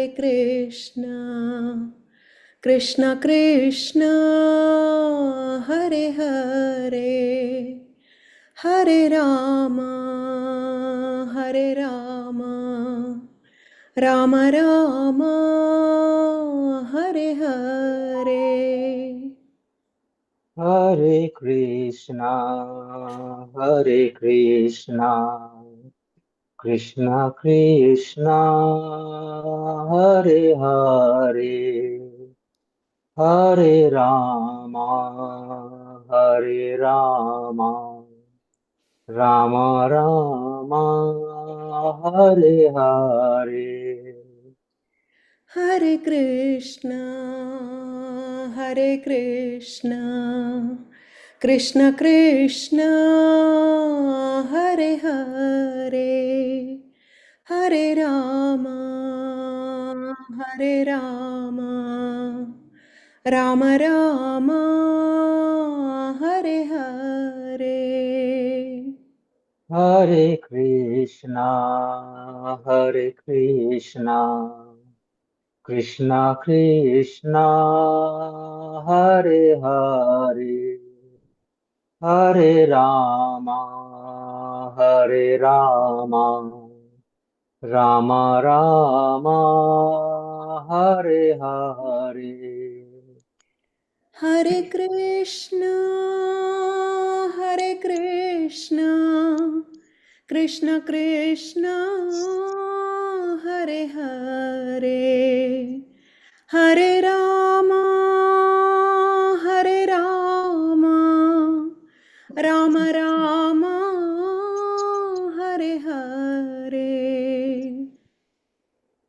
Krishna, Krishna Krishna, Hare Hare, Hare Rama, Hare Rama, Rama Rama, Hare Hare. Hare Krishna, Hare Krishna, Krishna Krishna, Hare Hare, Hare Rama, Hare Rama, Rama Rama, Hare Hare. Hare Krishna, Hare Krishna, Krishna Krishna, Hare Hare, Hare Rama, Hare Rama, Rama Rama, Hare Hare. Hare Krishna, Hare Krishna, Krishna Krishna, Hare Hare, Hare Rama, Hare Rama, Rama Rama, Hare Hare. Hare Krishna, Hare Krishna, Krishna Krishna, Hare Hare, Hare Rama, Hare Rama, Rama Rama, Hare Hare.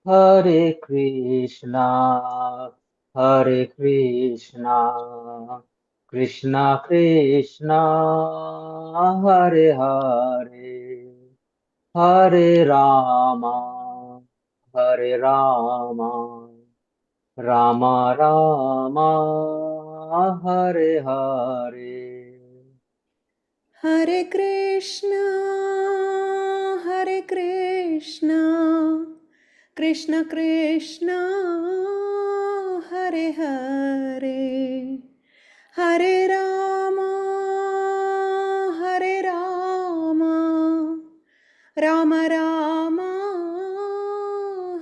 Hare Krishna, Hare Krishna, Krishna Krishna, Hare Hare, Hare Rama, Hare Rama, Rama Rama, Hare Hare. Hare Krishna, Hare Krishna, Krishna Krishna, Hare Hare, Hare Rama, Hare Rama, Rama Rama,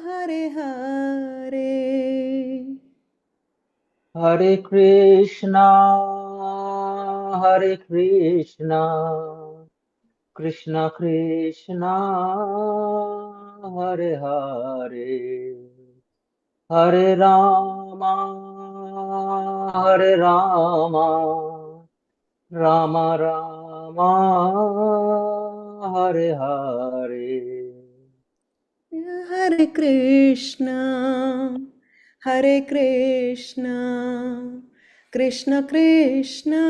Hare Hare. Hare Krishna, Hare Krishna, Krishna Krishna, Hare Hare, Hare Rama, Hare Rama, Rama Rama, Hare Hare. Hare Krishna, Hare Krishna, Krishna Krishna,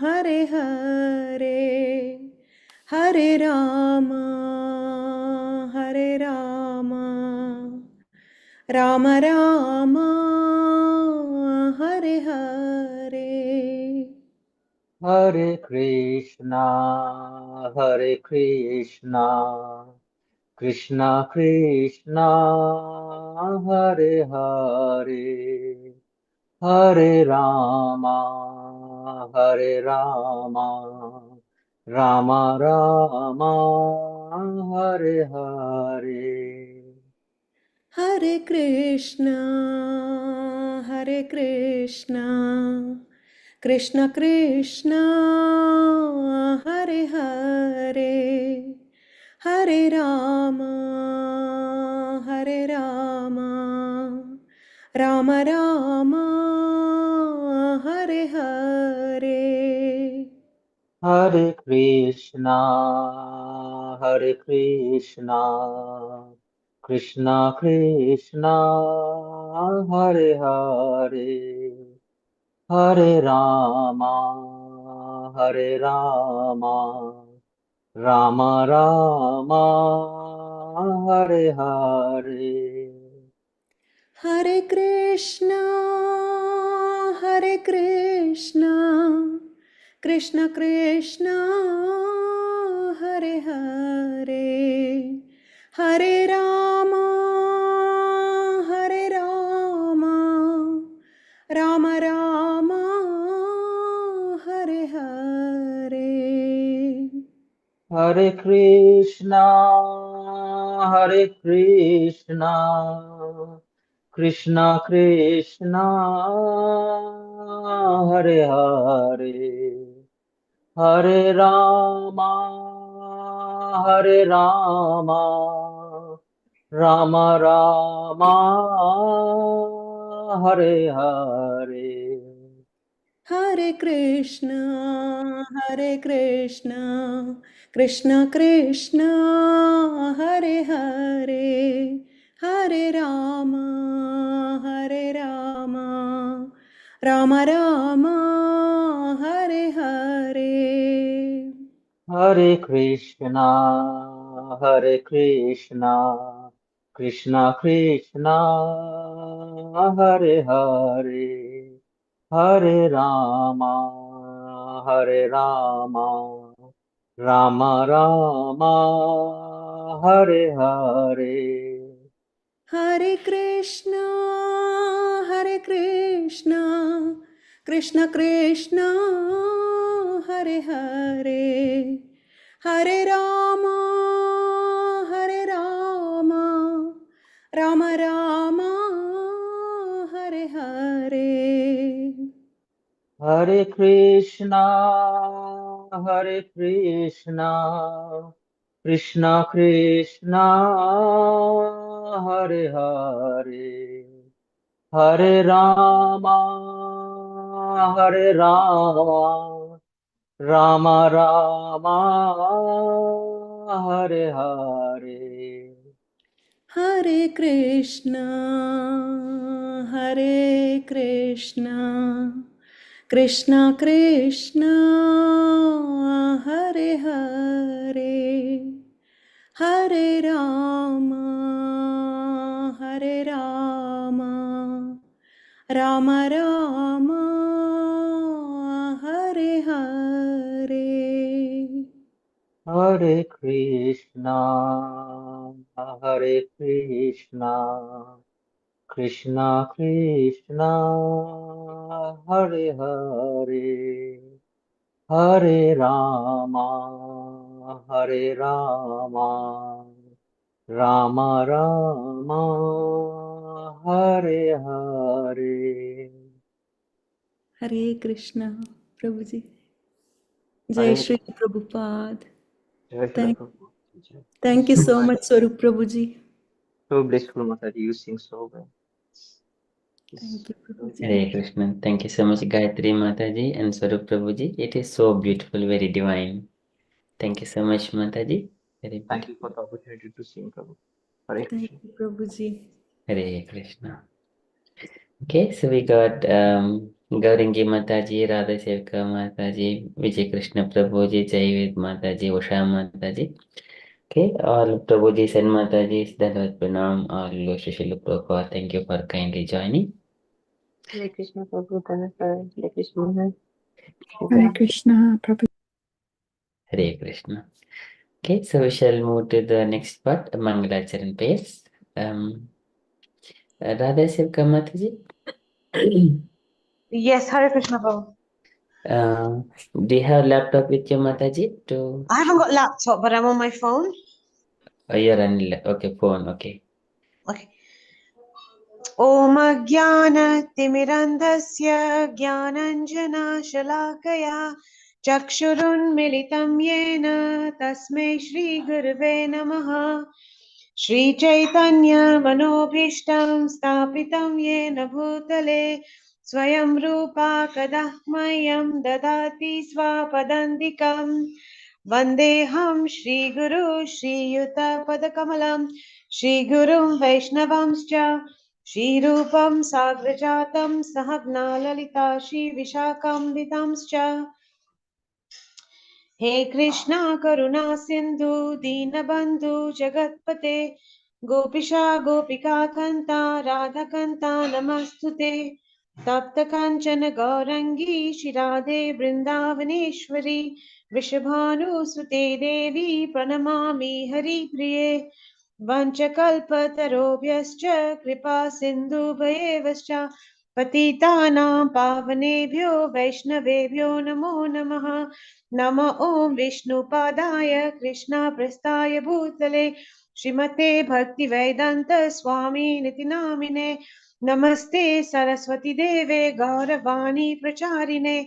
Hare Hare, Hare Rama, Hare Rama, Rama Rama, Hare Hare. Hare Krishna, Hare Krishna, Krishna Krishna, Hare Hare, Hare Rama, Hare Rama, Rama Rama, Hare Hare. Hare Krishna, Hare Krishna, Krishna Krishna, Hare Hare, Hare Rama, Hare Rama, Rama Rama, Hare Hare. Hare Krishna, Hare Krishna, Krishna Krishna, Hare Hare, Hare Rama, Hare Rama, Rama Rama, Hare Hare. Hare Krishna, Hare Krishna, Krishna Krishna, Hare Hare, Hare Rama, Hare Krishna, Hare Krishna, Krishna Krishna, Hare Hare, Hare Rama, Hare Rama, Rama Rama, Hare Hare. Hare Krishna, Hare Krishna, Krishna Krishna, Hare Hare, Hare Rama, Hare Rama, Rama Rama, Hare Hare. Hare Krishna, Hare Krishna, Krishna Krishna, Hare Hare, Hare Rama, Hare Rama, Rama Rama, Hare Hare. Hare Krishna, Hare Krishna, Krishna Krishna, Hare Hare, Hare Rama, Hare Rama, Rama Rama, Hare Hare. Hare Krishna, Hare Krishna, Krishna Krishna, Hare Hare, Hare Rama, Hare Rama, Rama Rama, Hare Hare. Hare Krishna, Hare Krishna, Krishna Krishna, Hare Hare, Hare Rama, Hare Rama, Rama Rama, Hare Hare. Hare Krishna, Hare Krishna, Krishna Krishna, Hare Hare, Hare Rama, Hare Rama, Rama Rama, Hare Hare. Hare Krishna, Prabhuji. Jai Hare Shri Prabhupada. Jai Srila Thank, Prabhupada. Jai. thank you so much, Swarup Prabhuji. So blissful, Mataji. You sing so well. Thank you, Prabhuji. Hare Krishna. Thank you so much, Gayatri Mataji and Swarup Prabhuji. It is so beautiful, very divine. Thank you so much, Mataji. Very Thank you beautiful. for the opportunity to sing, Prabhu. Hare Thank Krishna. you, Prabhuji. Hare Krishna. Okay, so we got Gaurangi Mataji, Radha Sevka Mataji, Vijay Krishna Prabhuji, Jaivid Mataji, Usha Mataji. Okay, all Prabhujis and Matajis, Dandavat Pranam, all Shri Prabhupada. Thank you for kindly joining. Hare Krishna, Prabhu. Hare Krishna. Hare Krishna, Prabhu. Hare Krishna. Okay, so we shall move to the next part, Mangalacharan pairs. Radha Sevka Mataji. Yes, Hare Krishna, Prabhu. Do you have laptop with you, Mataji? To I haven't got laptop, but I'm on my phone. you're on okay phone. Okay. Okay. ॐ अज्ञानतिमिरन्धस्य ज्ञानञ्जनशलाकया चक्षुरुन्मिलितं येन तस्मै श्रीगुरवे नमः। श्रीचैतन्यमनोभीष्टं स्थापितं येन भूतले स्वयं रूपा कदा मह्यं ददाति स्वपदान्तिकम्। वन्देऽहं श्रीगुरु श्रीयुतपदकमलं श्रीगुरुं वैष्णवंश्च श्रीरूपं साग्रजातं सहगना ललिता श्रीविशाखान्वितांश्च। हे कृष्णा करुणा सिन्धु दीनबन्धु जगत्पते गोपिशा गोपिका कान्ता राधाकान्ता नमस्तुते। तप्त काञ्चन गौरङ्गी शिराधे वृन्दावनेश्वरी वृषभानुसुते देवी प्रणमामि हरिप्रिये। वञ्चकल्पतरोभ्यश्च कृपा सिन्धुभयेवश्च पतितानां पावनेभ्यो वैष्णवेभ्यो नमो नमः। नमो ॐ विष्णुपादाय कृष्णप्रस्थाय भूतले श्रीमते भक्तिवेदान्त स्वामिनिति नामिने। नमस्ते सरस्वती देवे गौरवाणी प्रचारिणे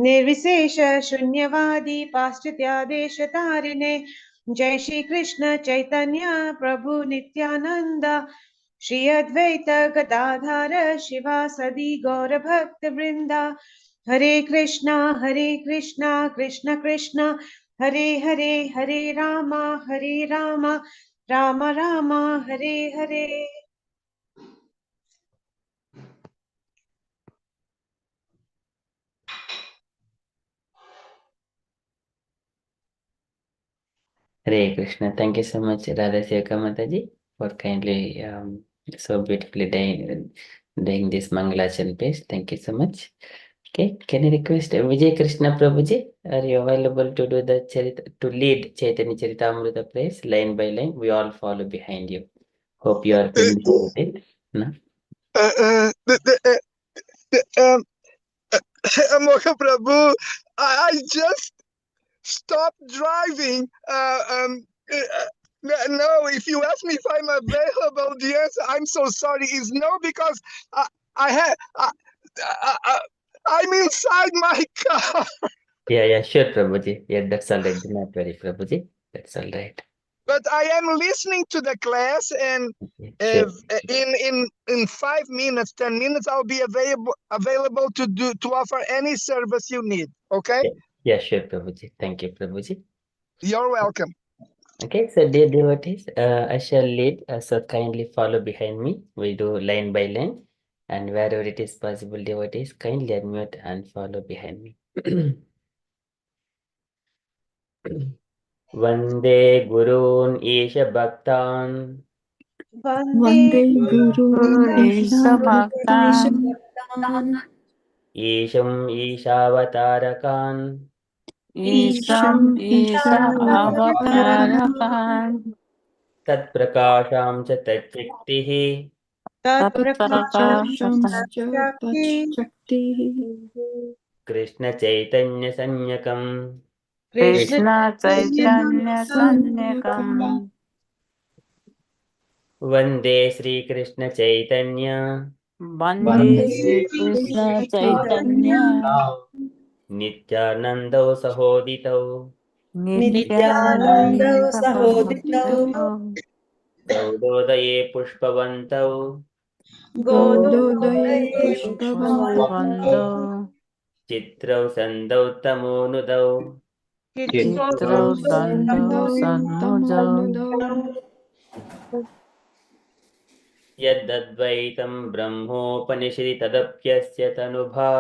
निर्विशेष शून्यवादी पाश्चात्यादेशतारिणे। जय श्री कृष्ण चैतन्य प्रभु नित्यानंद श्री अद्वैत गदाधर शिवासदि गौर भक्त वृंदा। हरे कृष्णा कृष्ण कृष्ण हरे हरे, हरे Ram Ram Ram Hare Hare. Hare Krishna. Thank you so much, Radha Sevaka Mataji, for kindly so beautifully doing this Mangalachan page. Thank you so much. Okay, can I request Vijay Krishna Prabhuji? Are you available to do the to lead Chaitanya Charitamrita praise line by line? We all follow behind you. Hope you are familiar with it. No? Mahaprabhu, I just stopped driving. No, if you ask me if I'm available, the answer, I'm so sorry, is no, because I had, I'm inside my car. Yeah, sure, Prabhuji. Yeah, that's all right. Do not worry, Prabhuji. That's all right. But I am listening to the class, and Sure. in 5 minutes, 10 minutes, I'll be available to offer any service you need. Okay? Yeah, sure, Prabhuji. Thank you, Prabhuji. You're welcome. Okay, so dear devotees, I shall lead, so kindly follow behind me. We do line by line, and wherever it is possible, devotees, kindly unmute and follow behind me. Vande Gurun Isha Bhaktan वन्दे Vande Guru Isha Bhaktan Bhaktan Isham Ishavatarakan Isham Isha Isha Avatarakan Avatarakan Tat Prakasham Cha Tat Shaktihi तत्प्रकाशं Tatprakasham तत्शक्ति Shakti Krishna Chaitanya Sanyakam Krishna Krishna चैतन्य Chaitanya Sanyakam Sanyakam Vande Sri Krishna Chaitanya Bande Vande Sri Sri Krishna Chaitanya Chaitanya Nityananda Sahodito Nityanand Nityananda सहोदितौ Sahodito Gaudodaye Pushpavantau Gaudodaye गोलोकधये Pushpavantam Pushpavando Chitrau Sandau Tamonudau Chitro Dando Sandau Sanmujo Tamonudau Yadadvaitam Brahmopanishri Tadapyasya Tanubha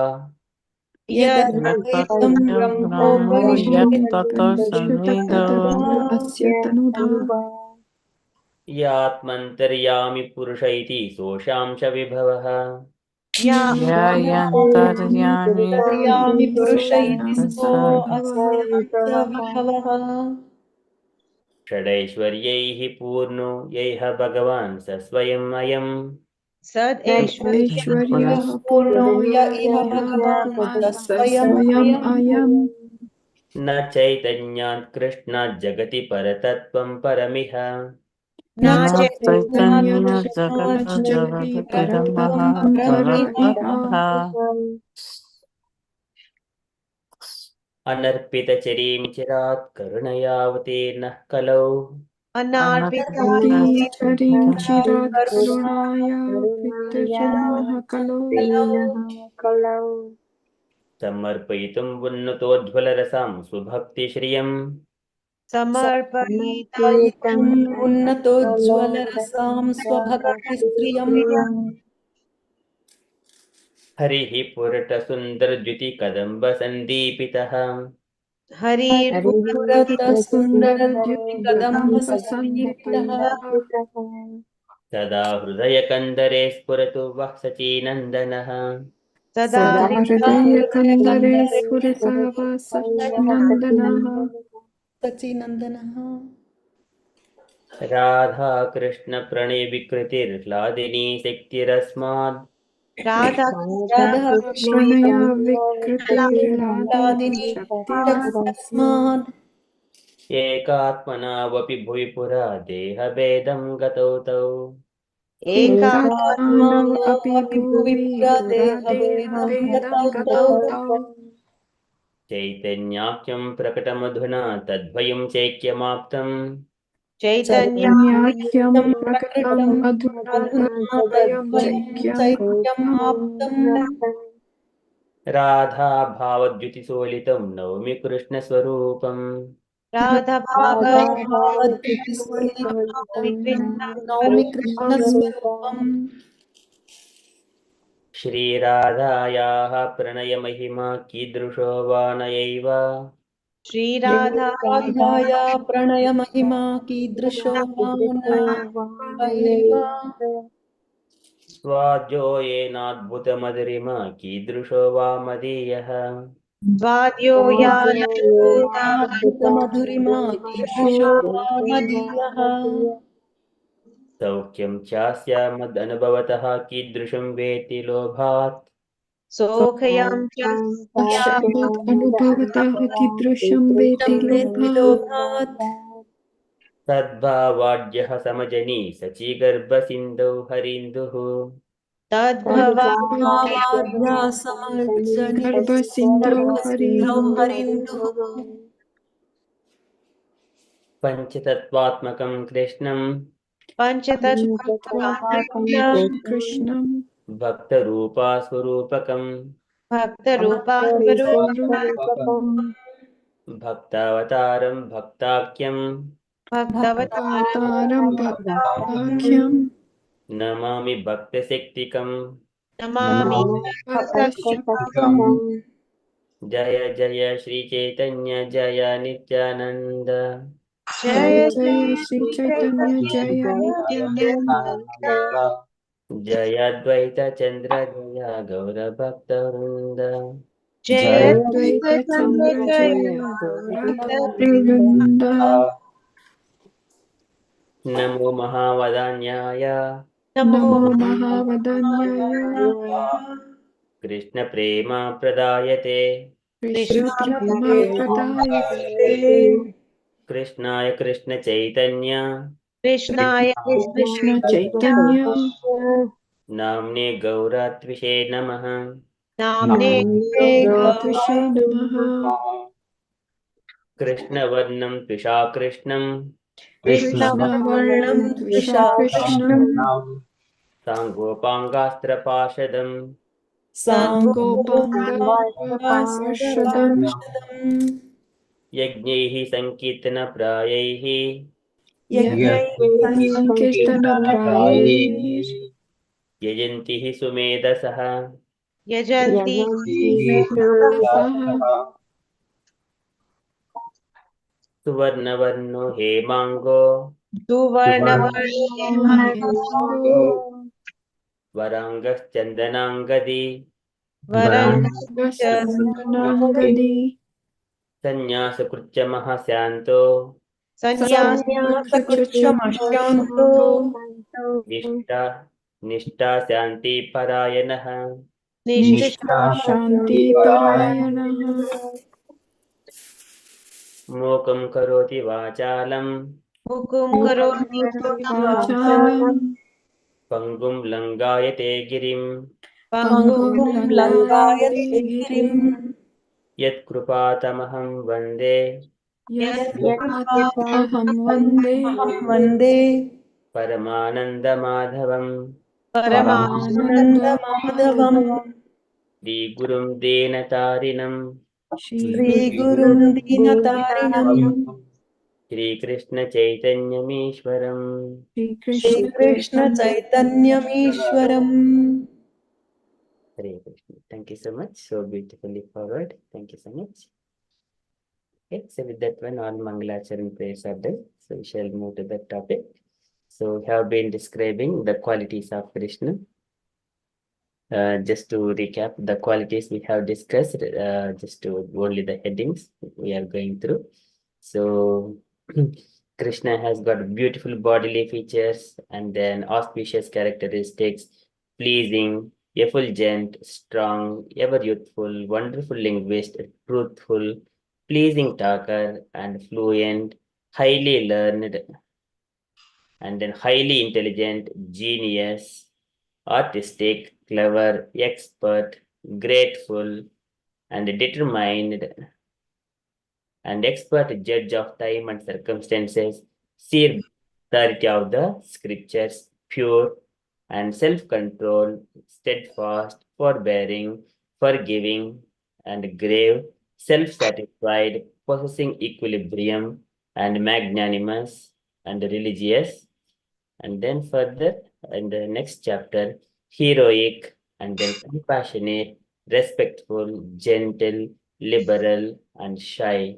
यद्वैतं Yatatyam Brahmo Yattata Upanishadapya Samido Asya Tanubha Yatmantaryami Purushaiti Soshamsha Vibhavaha Yayantaryami यामि पुरुष इति सो Vibhava अस्यास्य विभवः Shadaishwaryaihi Purno Yaiha Bhagavan Sasvayam सदैश्वर्यः Aishwaryaha पूर्णो य Purnoya इह Iha भगवान् स Bhagavan स्वयम् Sasvayam अयम्। Ayam न चैतन्यात् कृष्णात् जगति परतत्त्वं परमिह न Na Chaitanya चैतन्यात् Chaitanya कृष्णात् Jagata Jagati जगति Jagata परतत्त्वं Maha Parattatvam Para परमिह। Iha Paramaha अनर्पितचरीं चिरात् करुणयावतीर्नः कलौ अनार्पितानि Ati Charim Chirat करुणां Karunaya Vittajanah Kalau समर्पयितुं उन्नतोज्ज्वलरसां स्वभक्तिश्रियम् समर्पयितुम् उन्नतोज्ज्वलरसां स्वभक्तिस्त्रियम् हरिः पुरटसुन्दरद्युतिकदम्बसन्दीपितः हरिर्पुरतः सुन्दरद्युतिकदम्ब Kadamba सन्निधितः Sannipitaha सदा हृदयकन्दरे स्फुरतु वः सचीनन्दनः सदा Sada Hridaya Kandare हृदयकन्दरे Sfuritava Sachinandanaha Sachinandanaha राधाकृष्णप्रणयविकृतिर्ह्लादिनी शक्तिरस्मात् Radha Radha Pranaya कृष्णादिनी विकृतिर्लादिनी शक्तिरस् तस्मात् एकात्मनावपि भुवि पुरा देहभेदं गतौ तौ एकात्मानव अपि भुवि भुवि पुरा पुरा देहभेदं देहभेदं गतौ गतौ तौ चैतन्याख्यं प्रकटमधुना तद्वयं चैक्यमाप्तम् चैतन्याख्यं चैतन्यं प्रकटम् प्रकटम् अधुना अधुना तद्वयं तद्वयं चैक्यम् चैत्यम् आप्तम् आप्तम् राधा भावद्युतिसोलितं नौमि कृष्णस्वरूपम् राधा राधा भाव भावद्युतिसुलितं कृष्ण नौमि कृष्णस्वरूपम् श्रीराधायाः प्रणयमहिमा कीदृशो वा नयैव श्रीराधा राधाया प्रणयमहिमा कीदृशो वा नैव स्वाद्यो येनाद्भुतमधुरिमा कीदृशो वा मदीयः द्वाद्यो नाद्भुतमधुरिमा कीदृशो वा मदीयः सौख्यं चास्यामदनुभवतः कीदृशं वेति लोभात् सोखयं च पश्चात् अनुभवतः कीदृशं वेति वेत्ति लोभात् लोभात् तद्भावाढ्यः समजनी सचीगर्भसिन्धौ हरिन्दुः तद्भावाध्यासमर्जनि गर्भसिन्धौ गर्भसिन्धौ हरिन्दुः हरिन्दुः पञ्चतत्त्वात्मकं कृष्णं पञ्चतत्त्वात्मकं कृष्णं भक्तरूपास्वरूपकं भक्तरूपास्वरूपं भक्तावतारं भक्ताख्यं भक्तवतारं भक्तावतारं भक्ताख्यं नमामि भक्तशक्तिकम् नमामि भक्तशक्तिकम् जय जय श्रीचैतन्य जय नित्यानन्द जय जय जय श्री चैतन्य जय नित्यानंद जय अद्वैतचन्द्र जय गौरभक्तवृन्द जय जय अद्वैत द्वैत चन्द्र चंद्र जय जय गौरभक्त गौरभक्तवृंद नमो महावदान्याय नमो नमो महावदन्याय कृष्णप्रेमा प्रदायते कृष्ण कृष्णाय प्रेमा प्रदायते कृष्णाय कृष्णचैतन्य कृष्णाय कृष्ण कृष्ण चैतन्य चैतन्य नाम्ने गौरत्विषे नमः नाम्ने गौरात्विषे नमः कृष्णवर्णं त्विषा कृष्णं कृष्णवर्णं कृष्णवर्णं द्विषा कृष्णं साङ्गोपाङ्गास्त्रपाशदम् साङ्गोपाङ्गपार्षदं साङ्गोपाङ्गपार्षदम् यज्ञैः सङ्कीर्तनप्रायैः यज्ञैः सङ्कीर्तनप्रायैः यजन्ति हि सुमेधसः यजन्ति सुमेधसः सुवर्णवर्णो हेमाङ्गो सुवर्णवर्णे हेमङ्गो वराङ्गश्चन्दनाङ्गदी वरङ्गश्च वरङ्गश्चन्दनाङ्गदी सन्न्यासकृत्य महाशान्तो सन्न्यासकृच्छमशान्तो सन्न्यासकृच्छमशान्तो निष्ठा निष्ठा शान्तिपरायणः निष्ठा शान्तिपरायणः मोकं करोति वाचालं मुकुं मूकं करोति करोति वाचालं पङ्गुं लङ्गायते गिरिं पङ्गुं पङ्गुं पङ्गुं लङ्घयते लङ्घायते गिरिं गिरिम् यत्कृपातमहं वन्दे यत्कृपात् अहं वन्दे यत्कृपातमहं वन्दे परमानन्दमाधवम् परमानन्दमाधवम् श्रीगुरुं दीनतारिणम् श्रीगुरुं दीनतारिणम् श्रीकृष्णचैतन्यमीश्वरम् श्रीकृष्ण चैतन्य श्रीकृष्णचैतन्यमीश्वरम् Hare Krishna. Thank you so much. So beautifully forward. Thank you so much. Okay, so with that one, all Mangalacharan prayers are done. So we shall move to the topic. So we have been describing the qualities of Krishna. Just to recap, the qualities we have discussed, just to only the headings we are going through. So Krishna has got beautiful bodily features and then auspicious characteristics, pleasing, effulgent, strong, ever youthful, wonderful linguist, truthful, pleasing talker, and fluent, highly learned, and then highly intelligent, genius, artistic, clever, expert, grateful, and determined, and expert judge of time and circumstances, sheer authority of the scriptures, pure and self-controlled, steadfast, forbearing, forgiving, and grave, self-satisfied, possessing equilibrium, and magnanimous, and religious. And then further, in the next chapter, heroic, and then compassionate, respectful, gentle, liberal, and shy,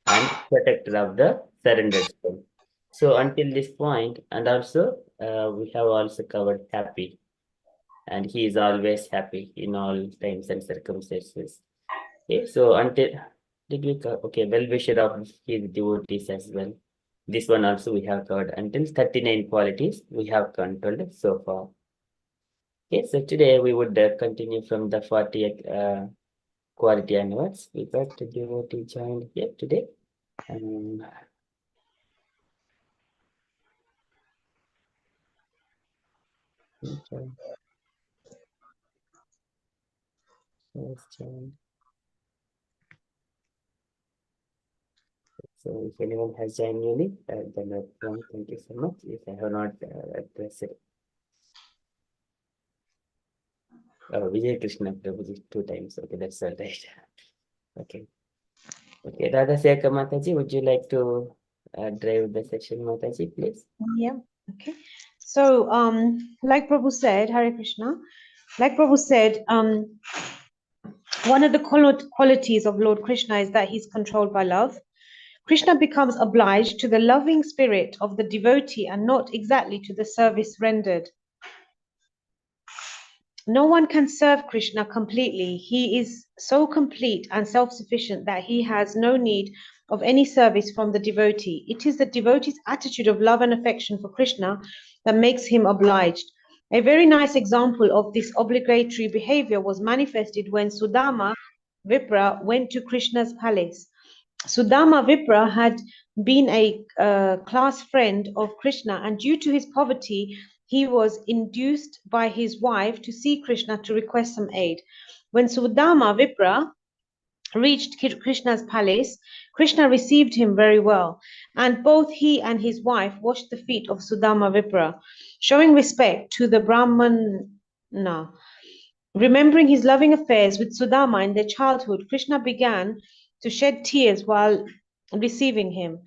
and protector of the surrendered soul. So until this point, and also we have also covered happy, and he is always happy in all times and circumstances. Okay, so until did we okay, well wisher of his devotees as well. This one also we have covered until 39 qualities we have controlled so far. Okay, so today we would continue from the 40th quality onwards. We got the devotee joined here today. Okay. Let's join. So if anyone has joined newly, then welcome. Thank you so much. If I have not addressed it. Oh, Vijay Krishna Prabhuji 2 times. Okay, that's all right. Okay. Okay, Radha Sekha Mataji, would you like to drive the session, Mataji, please? Yeah. Okay. So, like Prabhu said, Hare Krishna, like Prabhu said, one of the qualities of Lord Krishna is that he's controlled by love. Krishna becomes obliged to the loving spirit of the devotee and not exactly to the service rendered. No one can serve Krishna completely. He is so complete and self-sufficient that he has no need of any service from the devotee. It is the devotee's attitude of love and affection for Krishna that makes him obliged. A very nice example of this obligatory behavior was manifested when Sudama Vipra went to Krishna's palace. Sudama Vipra had been a class friend of Krishna, and due to his poverty, he was induced by his wife to see Krishna to request some aid. When Sudama Vipra reached Krishna's palace, Krishna received him very well, and both he and his wife washed the feet of Sudama Vipra, showing respect to the Brahmana. Remembering his loving affairs with Sudama in their childhood, Krishna began to shed tears while receiving him.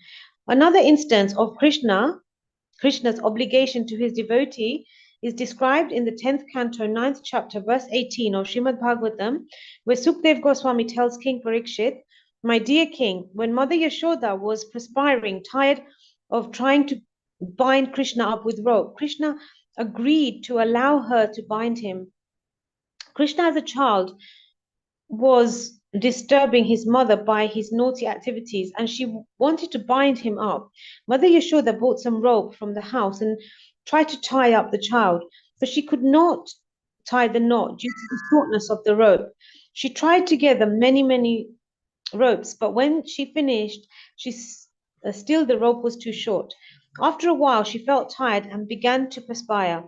Another instance of Krishna's obligation to his devotee is described in the 10th canto, 9th chapter, verse 18 of Srimad Bhagavatam, where Sukdev Goswami tells King Parikshit, "My dear king, when Mother Yashoda was perspiring, tired of trying to bind Krishna up with rope, Krishna agreed to allow her to bind him. Krishna as a child was disturbing his mother by his naughty activities, and she wanted to bind him up. Mother Yashoda bought some rope from the house and tried to tie up the child, but she could not tie the knot due to the shortness of the rope. She tried together many ropes, but when she finished, still the rope was too short. After a while, she felt tired and began to perspire.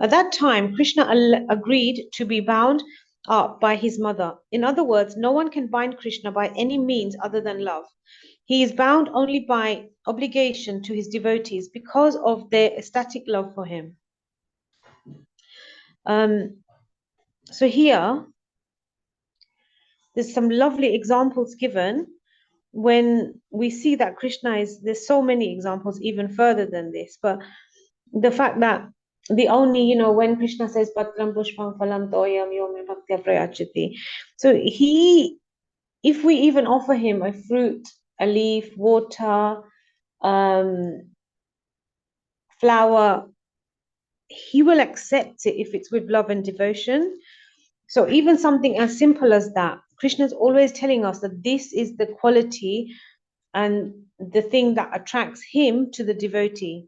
At that time, Krishna agreed to be bound up by his mother. In other words, no one can bind Krishna by any means other than love. He is bound only by obligation to his devotees because of their ecstatic love for him. So here, there's some lovely examples given when we see that Krishna is, there's so many examples even further than this, but the fact that the only, when Krishna says patram pushpam phalam toyam yome bhaktya prayachati, so if we even offer him a fruit, a leaf, water, flower, he will accept it if it's with love and devotion. So even something as simple as that, Krishna is always telling us that this is the quality and the thing that attracts him to the devotee.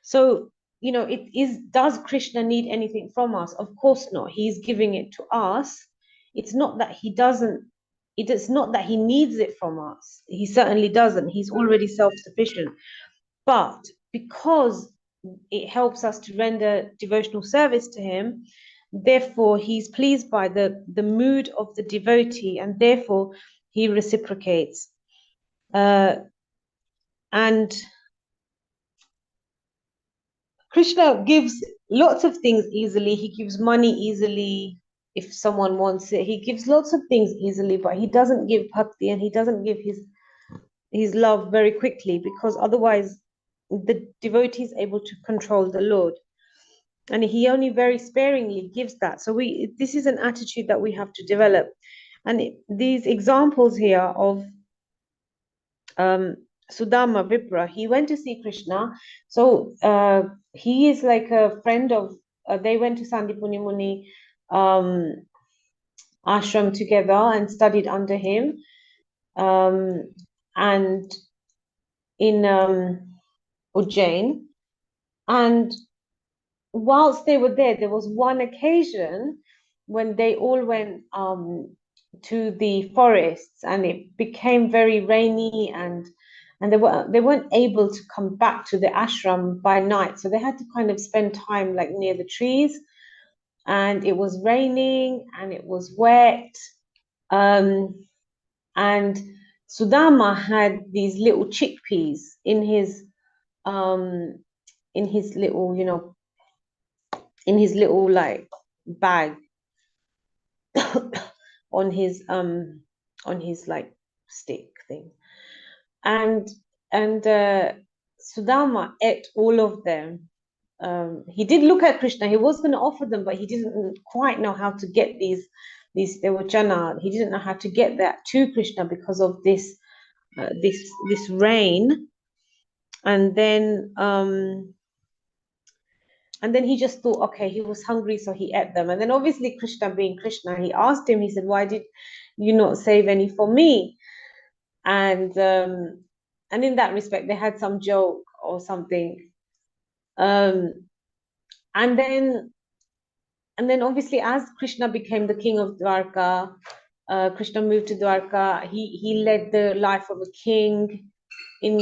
So, you know, does Krishna need anything from us? Of course not. He's giving it to us. It's not that he doesn't, it is not that he needs it from us. He certainly doesn't. He's already self-sufficient. But because it helps us to render devotional service to him, therefore he's pleased by the mood of the devotee, and therefore he reciprocates. And Krishna gives lots of things easily. He gives money easily if someone wants it. He gives lots of things easily, but he doesn't give bhakti, and he doesn't give his love very quickly, because otherwise the devotee is able to control the Lord. And he only very sparingly gives that. So this is an attitude that we have to develop. And these examples here of Sudama Vipra, he went to see Krishna. So he is like a friend of, they went to Sandipuni Muni ashram together and studied under him. And in Ujjain. And whilst they were there was one occasion when they all went to the forests, and it became very rainy, and they weren't able to come back to the ashram by night, so they had to kind of spend time like near the trees, and it was raining and it was wet, and Sudama had these little chickpeas in his little, you know, in his little like bag on his like stick thing, and Sudama ate all of them. He did look at Krishna. He was going to offer them, but he didn't quite know how to get these. They were chana. He didn't know how to get that to Krishna because of this this rain, and then he just thought, okay, he was hungry, so he ate them. And then obviously Krishna being Krishna, he asked him, he said, why did you not save any for me? And in that respect, they had some joke or something. And then obviously as Krishna became the king of Dwarka, Krishna moved to Dwarka, he led the life of a king in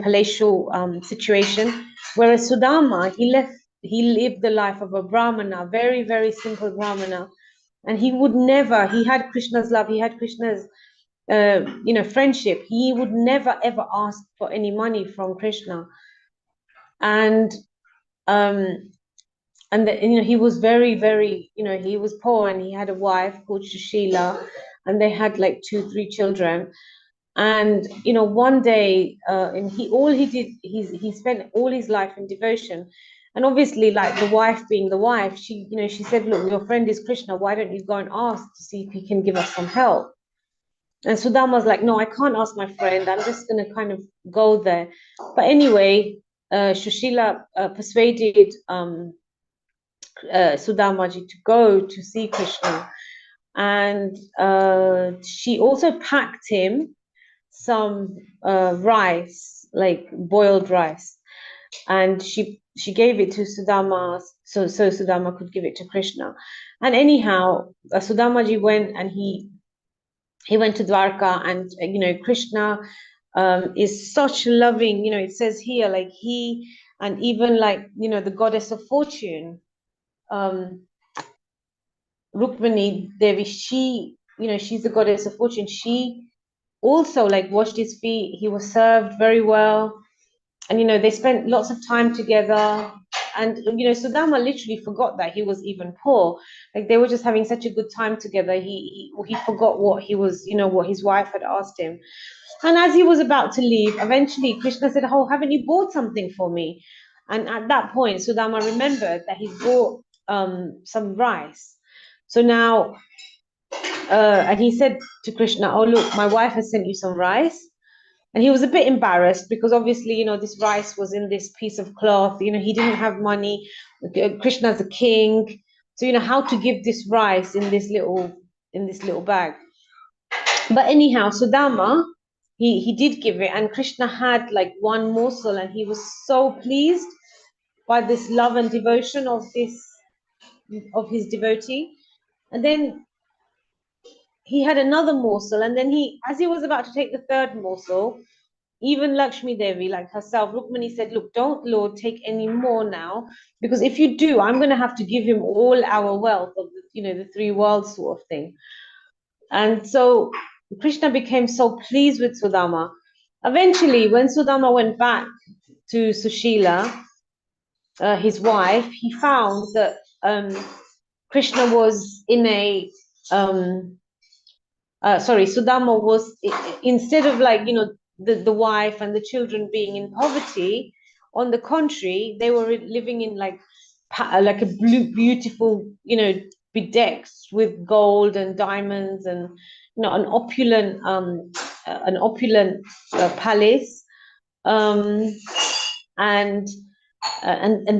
palatial situation, whereas Sudama, he lived the life of a brahmana, very, very simple brahmana, and he had Krishna's love, he had Krishna's friendship. He would never ever ask for any money from Krishna, and he was very, very, he was poor, and he had a wife called Shushila, and they had like 2-3 children. And one day, and he spent all his life in devotion. And obviously, like the wife being the wife, she said, look, your friend is Krishna, why don't you go and ask to see if he can give us some help? And Sudama was like, no, I can't ask my friend, I'm just going to kind of go there. But anyway, Shushila persuaded Sudamaji to go to see Krishna, and she also packed him some rice, like boiled rice, and she gave it to Sudama, so Sudama could give it to Krishna. And anyhow, Sudamaji went, and he went to Dwarka, and Krishna is such loving, it says here, like he, and even like the goddess of fortune, Rukmani Devi, she's the goddess of fortune. She also like washed his feet. He was served very well, and they spent lots of time together. And Sudama literally forgot that he was even poor. Like they were just having such a good time together. He forgot what he was, what his wife had asked him. And as he was about to leave, eventually Krishna said, oh, haven't you bought something for me? And at that point, Sudama remembered that he bought some rice. So now, and he said to Krishna, oh, look, my wife has sent you some rice. And he was a bit embarrassed because obviously, this rice was in this piece of cloth. He didn't have money. Krishna's a king. So, how to give this rice in this little bag. But anyhow, Sudama, he did give it, and Krishna had like one morsel, and he was so pleased. by this love and devotion of his devotee. And then he had another morsel, and then as he was about to take the third morsel, even Lakshmi Devi, like herself, Rukmani said, look, don't, Lord, take any more now, because if you do, I'm going to have to give him all our wealth of the 3 worlds sort of thing. And so Krishna became so pleased with Sudama. Eventually, when Sudama went back to Sushila, his wife, he found that Krishna was in a Sudama was, instead of the wife and the children being in poverty, on the contrary, they were living in like a beautiful, bedecked with gold and diamonds, and an opulent palace, and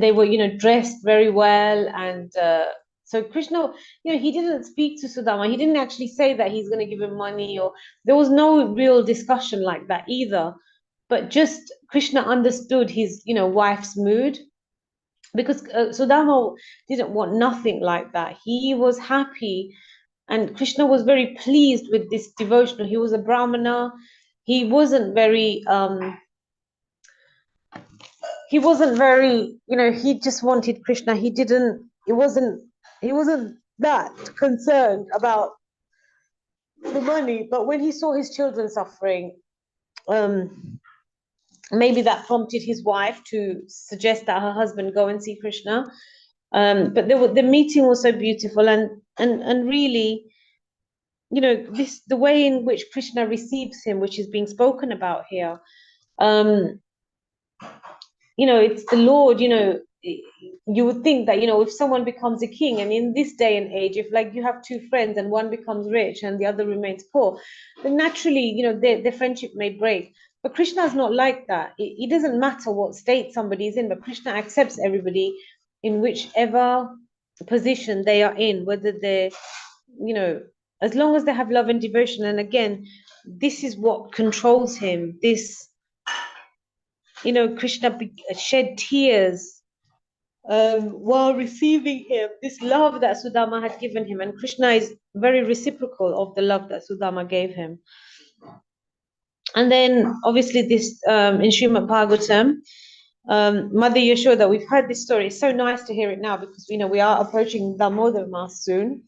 they were dressed very well, and so Krishna, he didn't speak to Sudama. He didn't actually say that he's going to give him money, or there was no real discussion like that either. But just Krishna understood his wife's mood, because Sudama didn't want nothing like that. He was happy, and Krishna was very pleased with this devotional. He was a Brahmana. He wasn't very he just wanted Krishna. He wasn't that concerned about the money. But when he saw his children suffering, maybe that prompted his wife to suggest that her husband go and see Krishna. But the meeting was so beautiful, and really, the way in which Krishna receives him, which is being spoken about here, it's the Lord. You would think that if someone becomes a king, and in this day and age, if like you have 2 friends and one becomes rich and the other remains poor, then naturally their friendship may break. But Krishna is not like that. It doesn't matter what state somebody is in, but Krishna accepts everybody in whichever position they are in, whether they're as long as they have love and devotion. And again, this is what controls him. Krishna shed tears while receiving him, this love that Sudama had given him. And Krishna is very reciprocal of the love that Sudama gave him. And then obviously this in Srimad Bhagavatam, Mother Yashoda, we've heard this story. It's so nice to hear it now, because we are approaching Damodar Mass soon,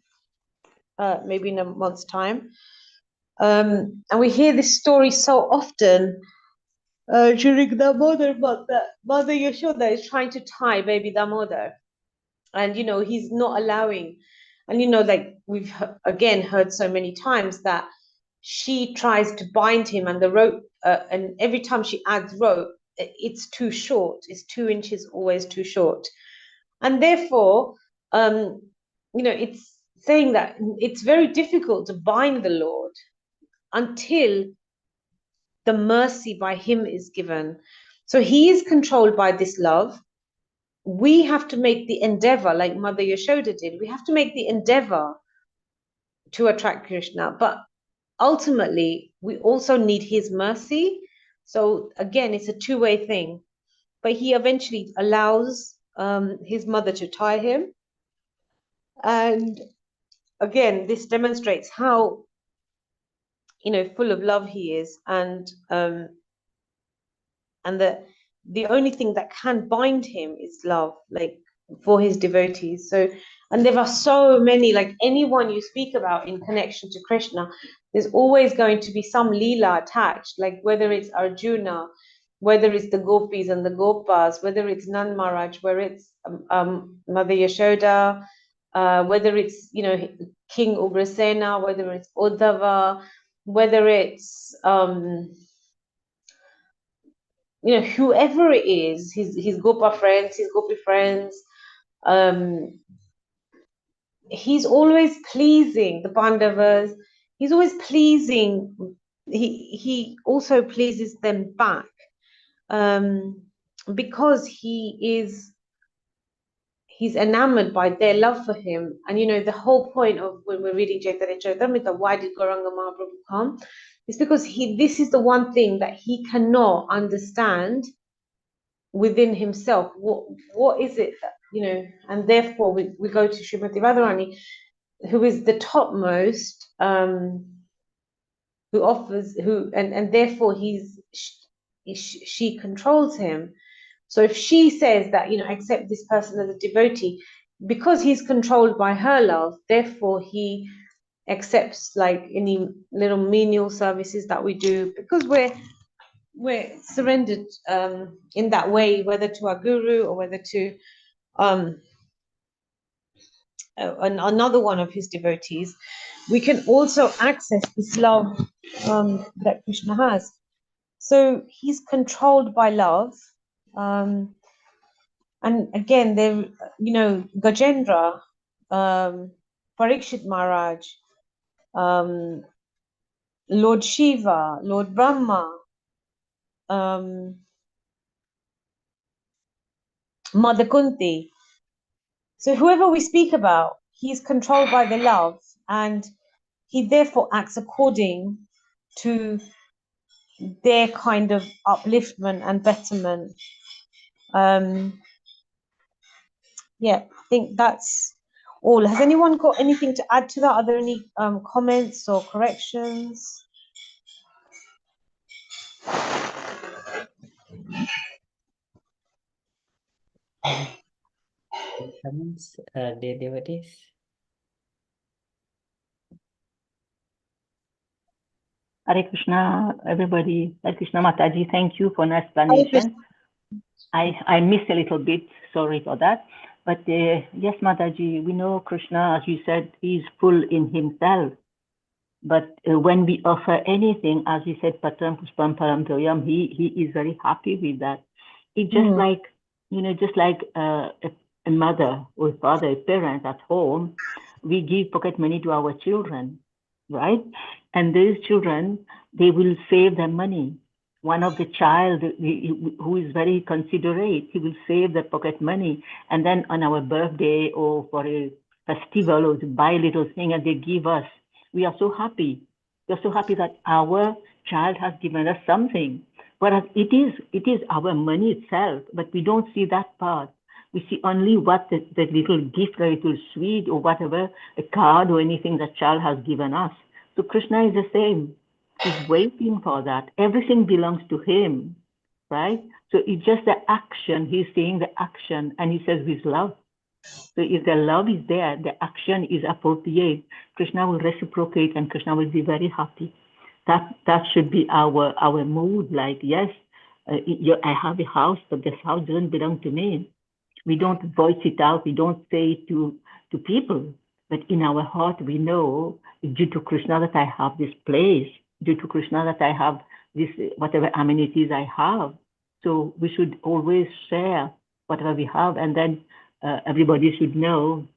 maybe in a month's time. And we hear this story so often during Damodar month, that Mother Yashoda is trying to tie baby Damodar, and he's not allowing. And like we've again heard so many times that she tries to bind him, and the rope, and every time she adds rope, it's too short. It's 2 inches, always too short, and therefore, it's saying that it's very difficult to bind the Lord until the mercy by him is given. So he is controlled by this love. We have to make the endeavor, like Mother Yashoda did. We have to make the endeavor to attract Krishna. But ultimately, we also need his mercy. So again, it's a 2-way thing. But he eventually allows his mother to tie him. And again, this demonstrates how full of love he is, and the only thing that can bind him is love, like for his devotees. So, and there are so many, like anyone you speak about in connection to Krishna, there's always going to be some leela attached, like whether it's Arjuna, whether it's the gopis and the gopas, whether it's Nand Maharaj, whether it's Mother Yashoda, whether it's King Ugrasena, whether it's Uddhava, whether it's whoever it is, his gopa friends, his gopi friends, he's always pleasing the Pandavas. He's always pleasing. He also pleases them back, because he's enamored by their love for him. And the whole point of when we're reading Chaitanya Charitamrita, why did Gauranga Mahaprabhu come? It's because this is the one thing that he cannot understand, within himself. What is it that, and therefore we go to Srimati Radharani, who is the topmost, who offers, and therefore she controls him. So if she says that, accept this person as a devotee, because he's controlled by her love, therefore he accepts like any little menial services that we do, because we're surrendered in that way, whether to our guru or whether to another one of his devotees. We can also access this love that Krishna has. So he's controlled by love. And again, there, Gajendra, Parikshit Maharaj, Lord Shiva, Lord Brahma, Mother Kunti. So whoever we speak about, he's controlled by the love, and he therefore acts according to their kind of upliftment and betterment. Yeah, I think that's all. Has anyone got anything to add to that? Are there any comments or corrections? Comments, dear devotees? Hare Krishna, everybody. Hare Krishna Mataji, thank you for an explanation. I missed a little bit, sorry for that. But yes, Mataji, we know Krishna, as you said, is full in himself. But when we offer anything, as you said, Patram Puspam Param Toyam, he is very happy with that. It's just like, just like a mother or father, a parent at home, we give pocket money to our children, right? And these children, they will save their money. One of the child who is very considerate, he will save the pocket money. And then on our birthday or for a festival or to buy a little thing and they give us, we are so happy. We are so happy that our child has given us something. Whereas it is our money itself, but we don't see that part. We see only what the little gift, a little sweet or whatever, a card or anything that child has given us. So Krishna is the same. He's waiting for that. Everything belongs to him, right? So it's just the action. He's saying the action, and he says with love. So if the love is there, the action is appropriate, Krishna will reciprocate and Krishna will be very happy. That should be our mood. Like, yes, I have a house, but this house doesn't belong to me. We don't voice it out. We don't say it to people. But in our heart, we know, due to Krishna, that I have this place. Due to Krishna, that I have this, whatever amenities I have. So we should always share whatever we have. And then everybody should know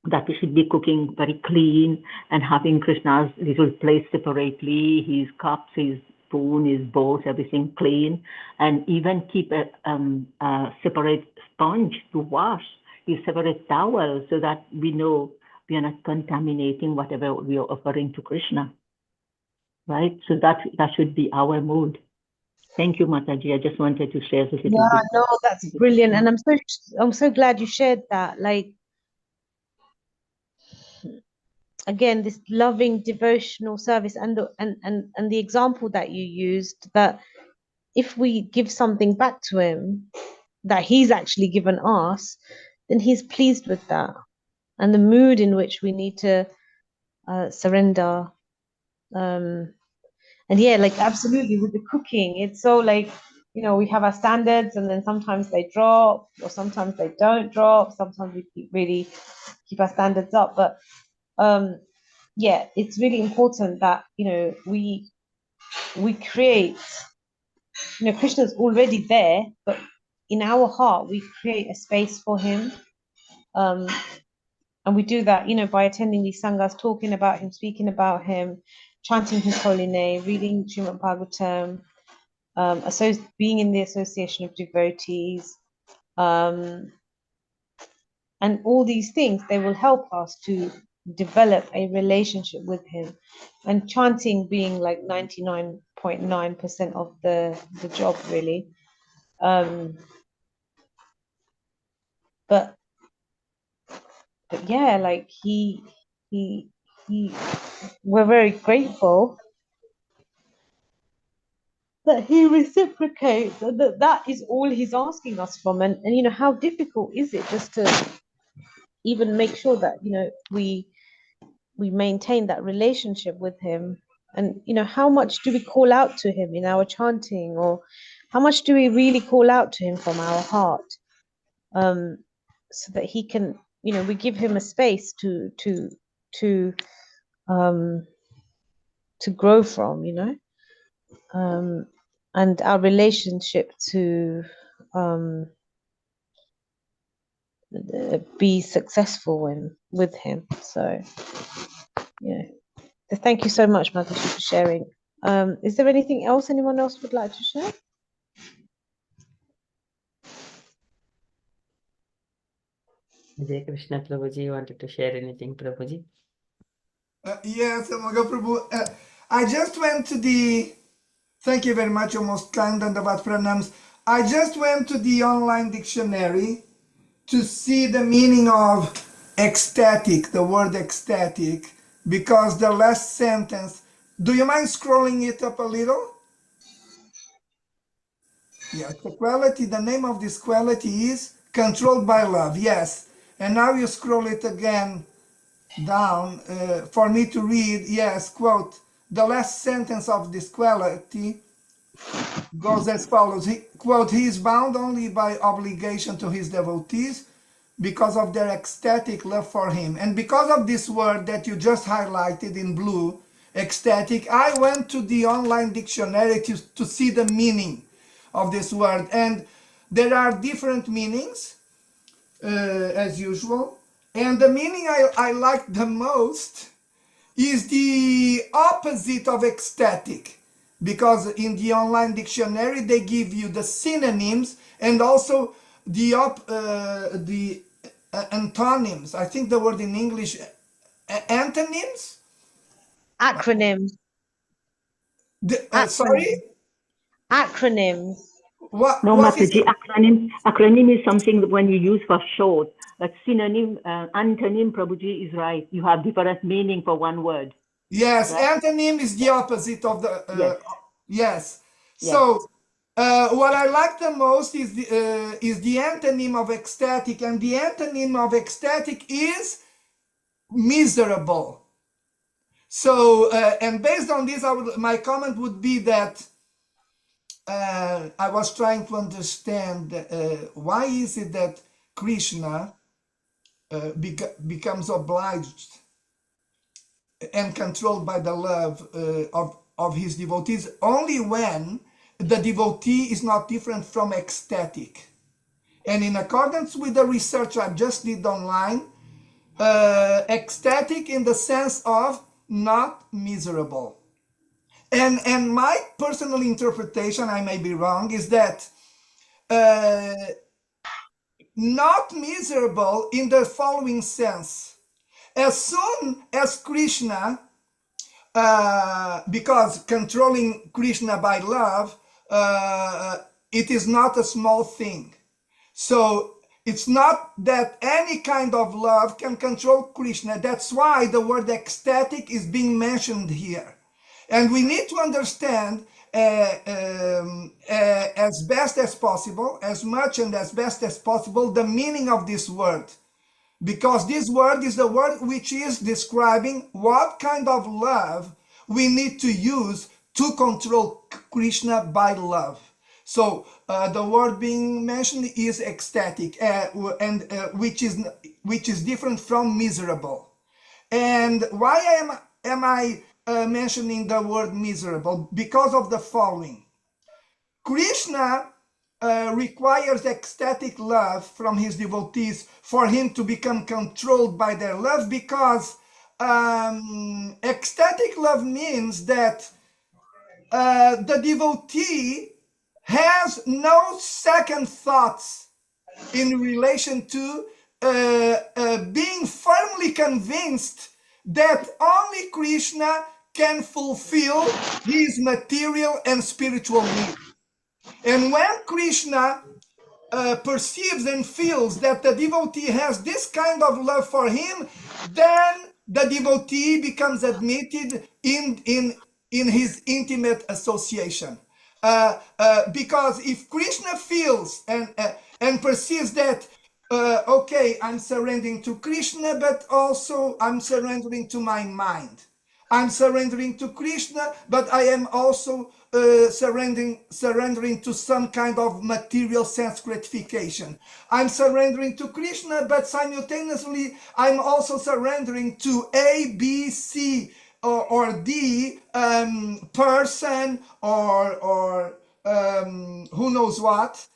that we should be cooking very clean and having Krishna's little place separately, his cups, his spoon, his bowls, everything clean, and even keep a separate sponge to wash, his separate towel, so that we know we are not contaminating whatever we are offering to Krishna, right? So that should be our mood. Thank you, Mataji. I just wanted to share this little bit. No, that's brilliant, and I'm so glad you shared that. Like, again, this loving devotional service, and the example that you used, that if we give something back to him that he's actually given us, then he's pleased with that, and the mood in which we need to surrender. And yeah, like absolutely with the cooking, it's so like, we have our standards, and then sometimes they drop, or sometimes they don't drop. Sometimes we really keep our standards up, but yeah, it's really important that we create. Krishna's already there, but in our heart we create a space for him, and we do that by attending these sanghas, talking about him, speaking about him, chanting his holy name, reading Srimad Bhagavatam, being in the association of devotees, and all these things, they will help us to develop a relationship with him, and chanting being like 99.9% of the job, really. but yeah, like he we're very grateful that he reciprocates, and that is all he's asking us from. And you know, how difficult is it just to even make sure that, you know, we maintain that relationship with him? And you know, how much do we call out to him in our chanting, or how much do we really call out to him from our heart, so that he can, you know, we give him a space to um to grow from, you know, and our relationship to be successful with him. So yeah, so thank you so much, Mataji, for sharing. Is there anything else anyone else would like to share? Vijay Krishna Prabhuji, you wanted to share anything, Prabhuji? Yes, Mahaprabhu. I just went to the. Thank you very much, your most kind and Dandavat pranams. I just went to the online dictionary to see the meaning of ecstatic, the word ecstatic, because the last sentence. Do you mind scrolling it up a little? Yes, the quality, the name of this quality is controlled by love. Yes. And now you scroll it again down for me to read. Yes, quote, the last sentence of this quality goes as follows. Quote, he is bound only by obligation to his devotees because of their ecstatic love for him. And because of this word that you just highlighted in blue, ecstatic, I went to the online dictionary to see the meaning of this word. And there are different meanings, as usual. And the meaning I like the most is the opposite of ecstatic, because in the online dictionary they give you the synonyms and also the antonyms. I think the word in English, antonyms. Acronyms. Sorry. Acronyms. What? No, What is Mataji, acronym is something that when you use for short, but synonym, antonym, Prabhuji is right. You have different meaning for one word. Yes, right? antonym is the opposite of the. Yes. Yes. Yes. So what I like the most is the antonym of ecstatic, and the antonym of ecstatic is miserable. So and based on this, my comment would be that I was trying to understand why is it that Krishna becomes obliged and controlled by the love of his devotees only when the devotee is not different from ecstatic. And in accordance with the research I just did online, ecstatic in the sense of not miserable. And my personal interpretation, I may be wrong, is that not miserable in the following sense. As soon as Krishna, because controlling Krishna by love, it is not a small thing. So it's not that any kind of love can control Krishna. That's why the word ecstatic is being mentioned here. And we need to understand as best as possible, as much and as best as possible, the meaning of this word. Because this word is the word which is describing what kind of love we need to use to control Krishna by love. So the word being mentioned is ecstatic, which is different from miserable. And why am I mentioning the word miserable? Because of the following. Krishna requires ecstatic love from his devotees for him to become controlled by their love, because ecstatic love means that the devotee has no second thoughts in relation to being firmly convinced that only Krishna can fulfill his material and spiritual needs. And when Krishna perceives and feels that the devotee has this kind of love for him, then the devotee becomes admitted in his intimate association. Because if Krishna feels and perceives that, okay, I'm surrendering to Krishna, but also I'm surrendering to my mind. I'm surrendering to Krishna, but I am also surrendering to some kind of material sense gratification. I'm surrendering to Krishna, but simultaneously I'm also surrendering to A, B, C, or D person or who knows what,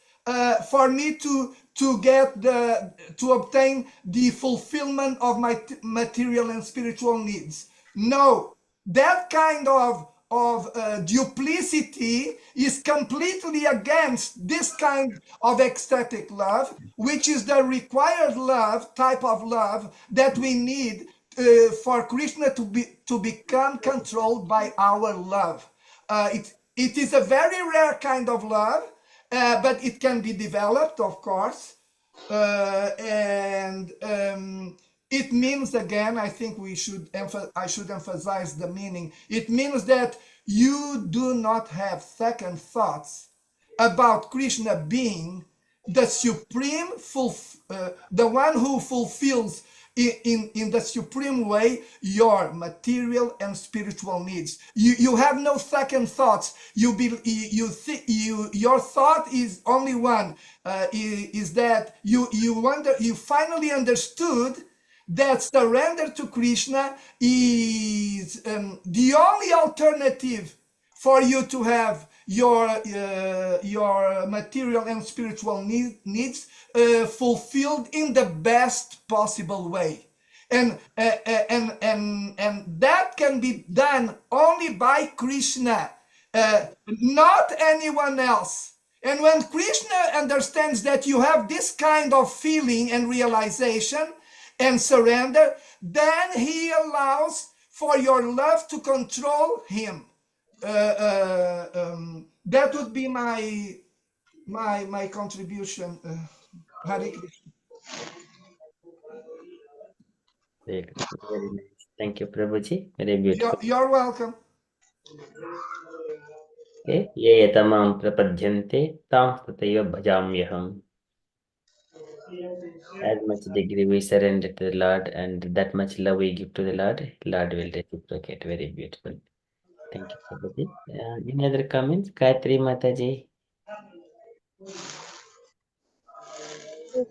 for me to obtain the fulfillment of my material and spiritual needs. No, that kind of duplicity is completely against this kind of ecstatic love, which is the required love, type of love that we need for Krishna to become controlled by our love. It is a very rare kind of love, but it can be developed, of course. And it means, again, I think I should emphasize the meaning. It means that you do not have second thoughts about Krishna being the supreme, the one who fulfills in the supreme way your material and spiritual needs. You have no second thoughts. Your thought is only one, is that you finally understood that surrender to Krishna is the only alternative for you to have your material and spiritual needs fulfilled in the best possible way. And that can be done only by Krishna, not anyone else. And when Krishna understands that you have this kind of feeling and realization and surrender, then he allows for your love to control him. That would be my contribution. Hare Krishna. Very nice. Thank you, Prabhuji. Very beautiful. You're welcome. Okay. ये यतमां प्रपद्यन्ते तां तथैव भजाम्यहम्. As much degree we surrender to the Lord and that much love we give to the Lord, Lord will reciprocate. Very beautiful. Thank you, Prabhuji. Any other comments? Gayatri Mataji.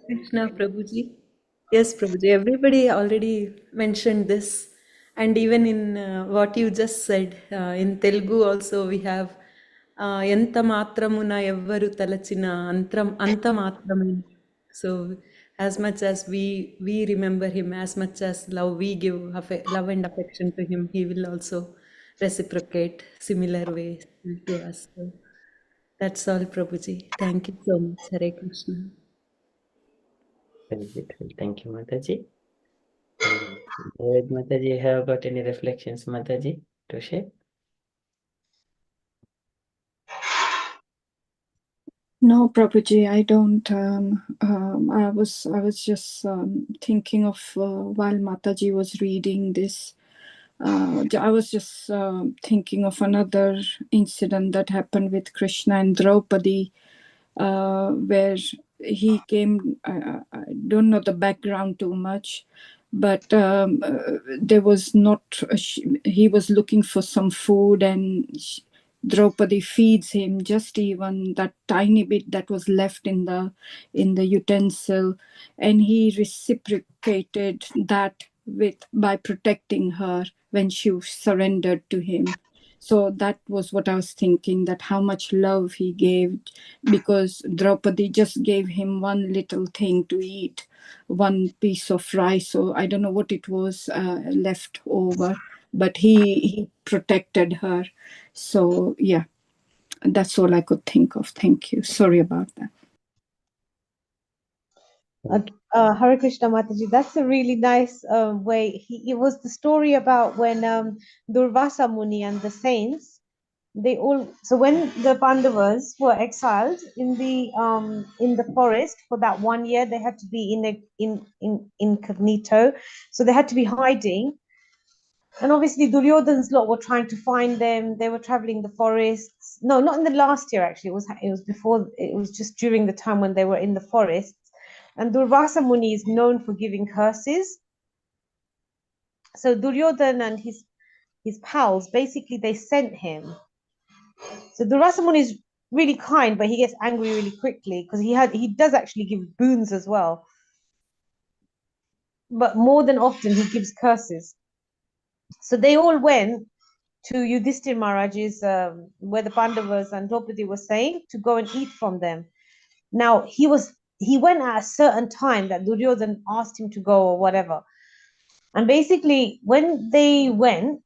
Krishna Prabhuji. Yes, Prabhuji. Everybody already mentioned this. And even in what you just said, in Telugu also we have Enta matramuna evvaru talachina anta matramina. So as much as we remember him, as much as love we give love and affection to him, he will also reciprocate similar ways to us. So that's all, Prabhuji. Thank you so much. Hare Krishna. Very beautiful. Thank you, Mataji. Mataji, have got any reflections, Mataji, to share? No, Prabhuji, I don't. I was just thinking of while Mataji was reading this. I was just thinking of another incident that happened with Krishna and Draupadi, where he came. I don't know the background too much, but there was not. He was looking for some food, and Draupadi feeds him just even that tiny bit that was left in the utensil, and he reciprocated that by protecting her when she surrendered to him. So that was what I was thinking, that how much love he gave, because Draupadi just gave him one little thing to eat, one piece of rice. So I don't know what it was left over, but he protected her. So yeah, that's all I could think of. Thank you. Sorry about that. Hare Krishna Mataji, that's a really nice way. It was the story about when Durvasa Muni and the saints, they all, so when the Pandavas were exiled in the forest for that 1 year, they had to be in incognito, so they had to be hiding. And obviously Duryodhan's lot were trying to find them. They were traveling the forests. No, not in the last year actually. It was before. It was just during the time when they were in the forests. And Durvasa Muni is known for giving curses. So Duryodhan and his pals, basically they sent him. So Durvasa Muni is really kind, but he gets angry really quickly because he does actually give boons as well. But more than often he gives curses. So they all went to Yudhishthir Maharaj's, where the Pandavas and Draupadi were saying, to go and eat from them. Now he went at a certain time that Duryodhan asked him to go or whatever. And basically, when they went,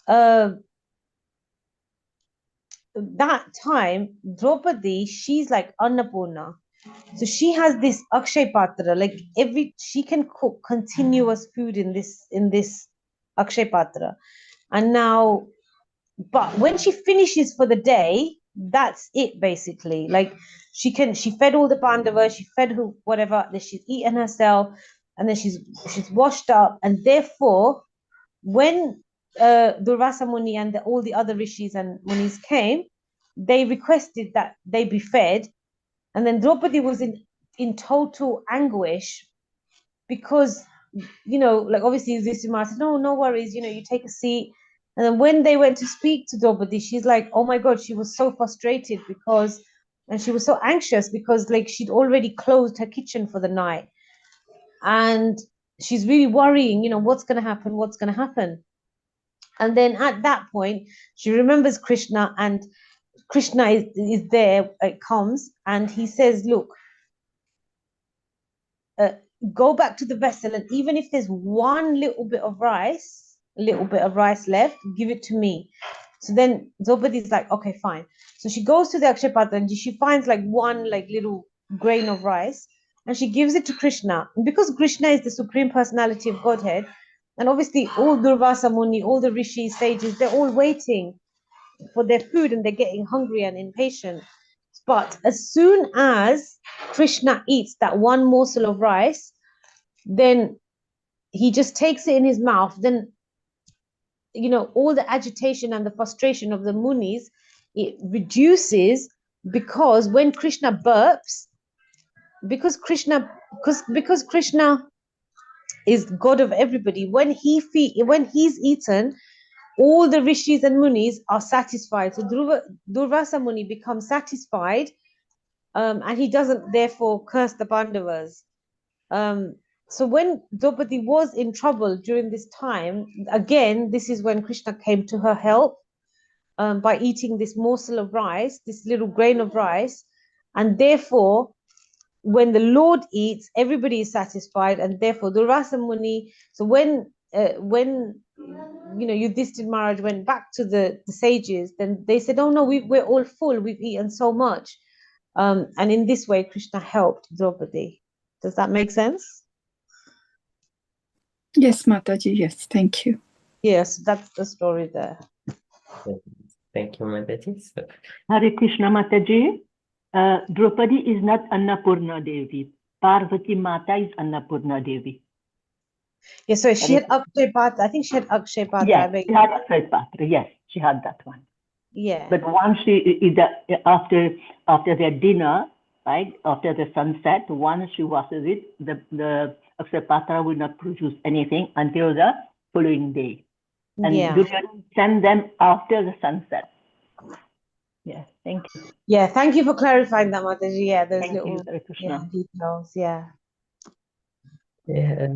that time, Draupadi, she's like Annapurna. So she has this Akshay Patra, like she can cook continuous food in this Akshay Patra. And now, but when she finishes for the day, that's it basically. Like she fed all the Pandavas, she fed who whatever, then she's eaten herself, and then she's washed up, and therefore when Durvasa Muni and all the other rishis and munis came, they requested that they be fed, and then Draupadi was in total anguish because, like obviously Yudhishthira said, no worries, you take a seat. And then when they went to speak to Draupadi, she's like, oh my God, she was so frustrated and she was so anxious because like she'd already closed her kitchen for the night. And she's really worrying, what's going to happen. And then at that point, she remembers Krishna, and Krishna is there, it comes, and he says, look, go back to the vessel, and even if there's one little bit of rice left, give it to me. So then Draupadi's like, okay, fine. So she goes to the Akshay Patra and she finds like one like little grain of rice, and she gives it to Krishna. And because Krishna is the supreme personality of Godhead, and obviously all Durvasa Muni, all the rishis, sages, they're all waiting for their food and they're getting hungry and impatient. But as soon as Krishna eats that one morsel of rice, then he just takes it in his mouth. Then, all the agitation and the frustration of the munis, it reduces, because when Krishna burps, because Krishna is God of everybody, when he's eaten, all the rishis and munis are satisfied. So Durvasa Muni becomes satisfied, and he doesn't therefore curse the Pandavas. So when Draupadi was in trouble during this time, again, this is when Krishna came to her help, by eating this morsel of rice, this little grain of rice, and therefore, when the Lord eats, everybody is satisfied, and therefore Durvasa Muni. So when Yudhishthira Maharaj went back to the sages, then they said, "Oh no, we're all full. We've eaten so much," and in this way, Krishna helped Draupadi. Does that make sense? Yes, Mataji. Yes, thank you. Yes, that's the story there. Thank you, Mataji. So, Hare Krishna Mataji. Draupadi is not Annapurna Devi. Parvati Mata is Annapurna Devi. Yeah, so she had Akshay Patra. I think she had Akshay Patra. Yes, she had Akshay Patra. Yes, she had that one. Yeah. But once after their dinner, right, after the sunset, once she washes it, the Akshay Patra will not produce anything until the following day. And Duryodhana send them after the sunset. Yeah, thank you. Yeah, thank you for clarifying that, Mataji. Yeah, those Thank little you, details. Yeah. yeah,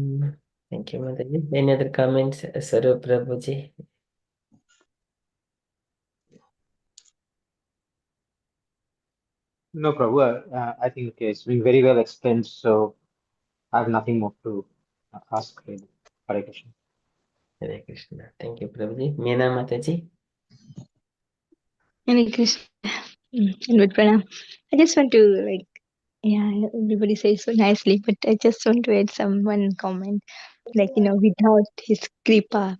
thank you, Mataji. Any other comments, Sarup Prabhuji? No, Prabhu. I think it's been very well explained, so I have nothing more to ask. Really. Hare Krishna. Hare Krishna. Thank you, Prabhuji. Meena Mataji? Hare Krishna. Inward pranam. I just want to everybody says so nicely, but I just want to add one comment. Without his kripa,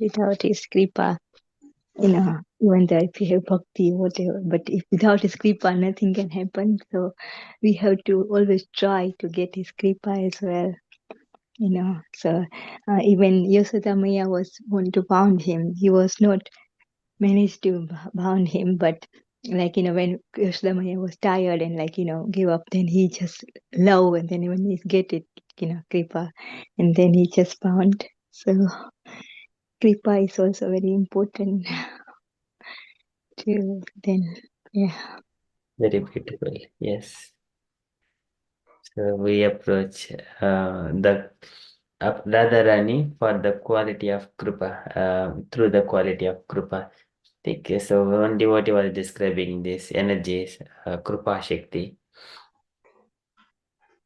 even though if you have bhakti or whatever, but if without his kripa, nothing can happen. So we have to always try to get his kripa as well. So even Yasodha Maya was want to bound him. He was not managed to bound him, but when Yasodha Maya was tired and give up, then he just love, and then when he get it, kripa, and then he just bound. So kripa is also very important to then, yeah. Very beautiful. Yes. So we approach the Radharani for the quality of Krupa, through the quality of Krupa. Okay, so one devotee was describing this energies, Krupa Shakti.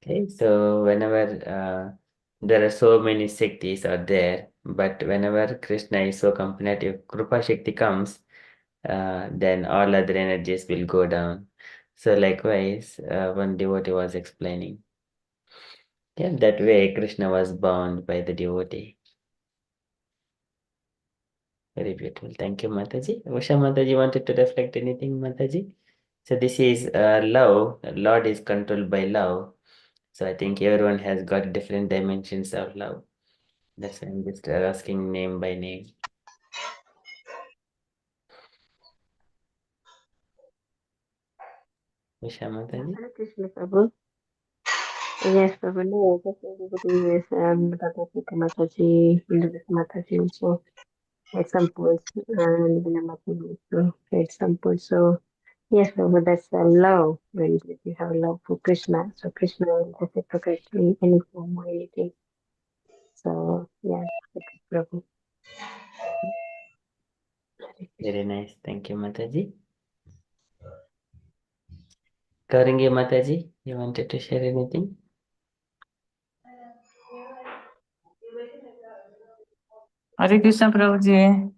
Okay, so whenever there are so many Shaktis are there, but whenever Krishna is so complete, if Krupa Shakti comes, then all other energies will go down. So likewise, one devotee was explaining. Yeah, that way Krishna was bound by the devotee. Very beautiful. Thank you, Mataji. Usha Mataji wanted to reflect anything, Mataji? So this is love. Lord is controlled by love. So I think everyone has got different dimensions of love. That's why I'm just asking name by name. Usha Mataji. Hare Krishna Prabhu. Yes, Prabhu. No, just everybody is Bhagavati Mataji, Indra Mataji also at some points, and Vinamati also at some point. So, yes, Prabhu, that's a love. When you have love for Krishna, so Krishna will reciprocate in any form or anything. So, yeah, Prabhu. Very nice. Thank you, Mataji. Kaurangi Mataji, you wanted to share anything? Hare Krishna Prabhuji.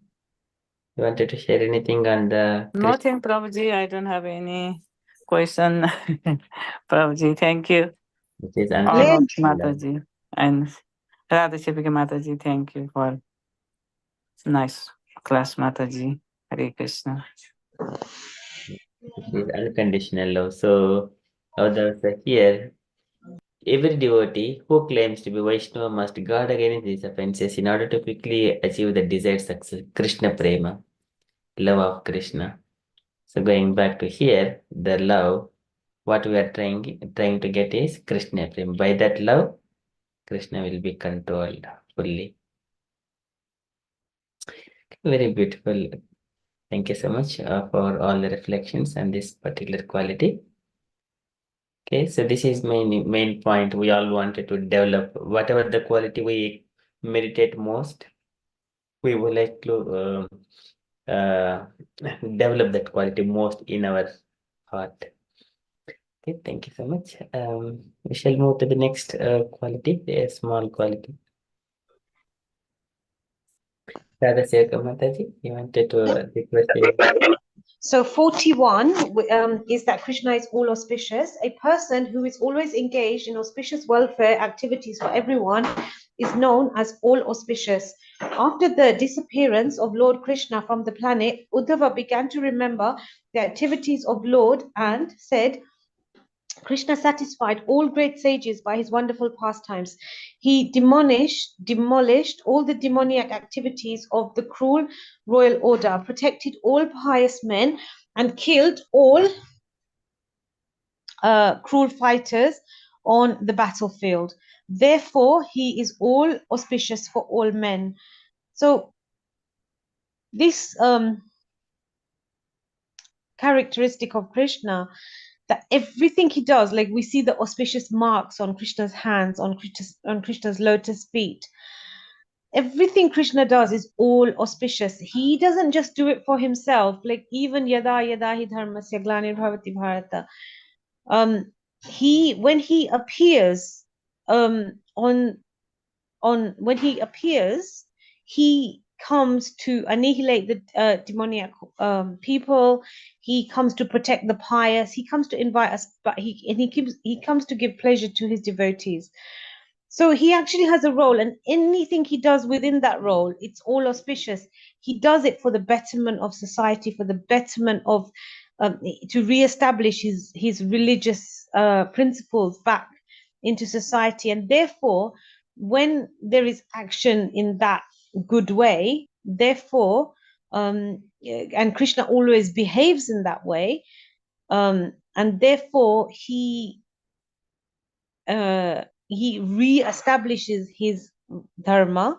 You wanted to share anything on the Nothing, Prabhuji. I don't have any question. Prabhuji, thank you. which is All of unconditional love. Mataji and Radha Shivika Mataji, thank you for nice class, Mataji. Hare Krishna. Which is unconditional love. So others are here. Every devotee who claims to be Vaishnava must guard against these offenses in order to quickly achieve the desired success. Krishna Prema, love of Krishna. So going back to here, the love, what we are trying to get is Krishna Prema. By that love, Krishna will be controlled fully. Very beautiful. Thank you so much for all the reflections on this particular quality. Okay, so this is main point we all wanted to develop. Whatever the quality we meditate most, we would like to develop that quality most in our heart. Okay, thank you so much. We shall move to the next quality, a small quality. Radha Sekar Mataji, you wanted to request you. So 41 is that Krishna is all auspicious. A person who is always engaged in auspicious welfare activities for everyone is known as all auspicious. After the disappearance of Lord Krishna from the planet, Uddhava began to remember the activities of Lord and said, Krishna satisfied all great sages by his wonderful pastimes. He demolished all the demoniac activities of the cruel royal order, protected all pious men, and killed all cruel fighters on the battlefield. Therefore, he is all auspicious for all men. So, this characteristic of Krishna, that everything he does, like we see the auspicious marks on Krishna's hands, on Krishna's lotus feet. Everything Krishna does is all auspicious. He doesn't just do it for himself. Like even yada yada hi dharmasya glanir bhavati bharata. When he appears, on when he appears, he comes to annihilate the demoniac people. He comes to protect the pious. He comes to invite us, but he comes to give pleasure to his devotees. So he actually has a role, and anything he does within that role, it's all auspicious. He does it for the betterment of society, for the betterment of to re-establish his religious principles back into society. And therefore, when there is action in that good way, therefore, and Krishna always behaves in that way, and therefore he re-establishes his dharma,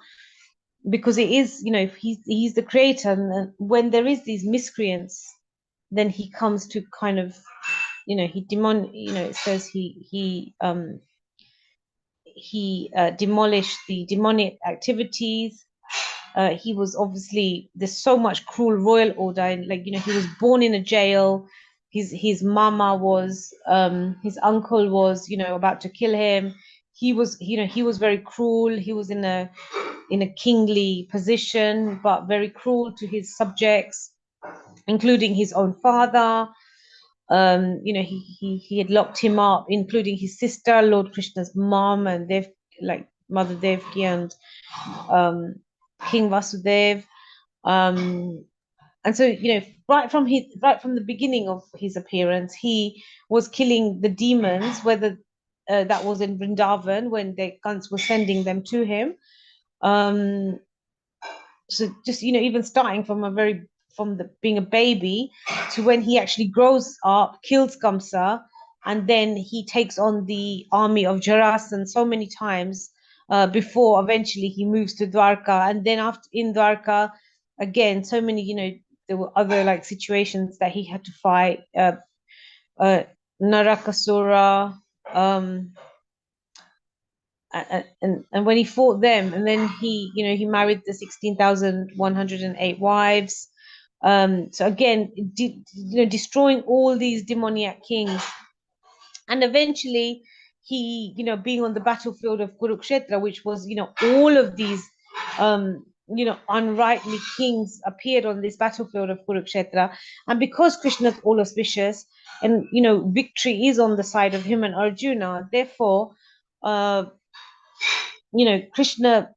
because it is, he's the creator, and when there is these miscreants, then he comes to kind of, it says he demolished the demonic activities. He was obviously, there's so much cruel royal order, and he was born in a jail. His mama was, his uncle was, about to kill him. He was, he was very cruel. He was in a kingly position, but very cruel to his subjects, including his own father. He had locked him up, including his sister, Lord Krishna's mom, and Mother Devaki and King Vasudev. And so, right from the beginning of his appearance, he was killing the demons, whether that was in Vrindavan when the Kans were sending them to him. So just, even starting from being a baby to when he actually grows up, kills Kamsa, and then he takes on the army of Jarasan so many times before eventually he moves to Dwarka. And then after in Dwarka, again, so many, there were other situations that he had to fight. Narakasura, and when he fought them, and then he married the 16,108 wives. So again, destroying all these demoniac kings, and eventually he, being on the battlefield of Kurukshetra, which was, all of these unrightly kings appeared on this battlefield of Kurukshetra. And because Krishna is all auspicious, and victory is on the side of him and Arjuna, therefore Krishna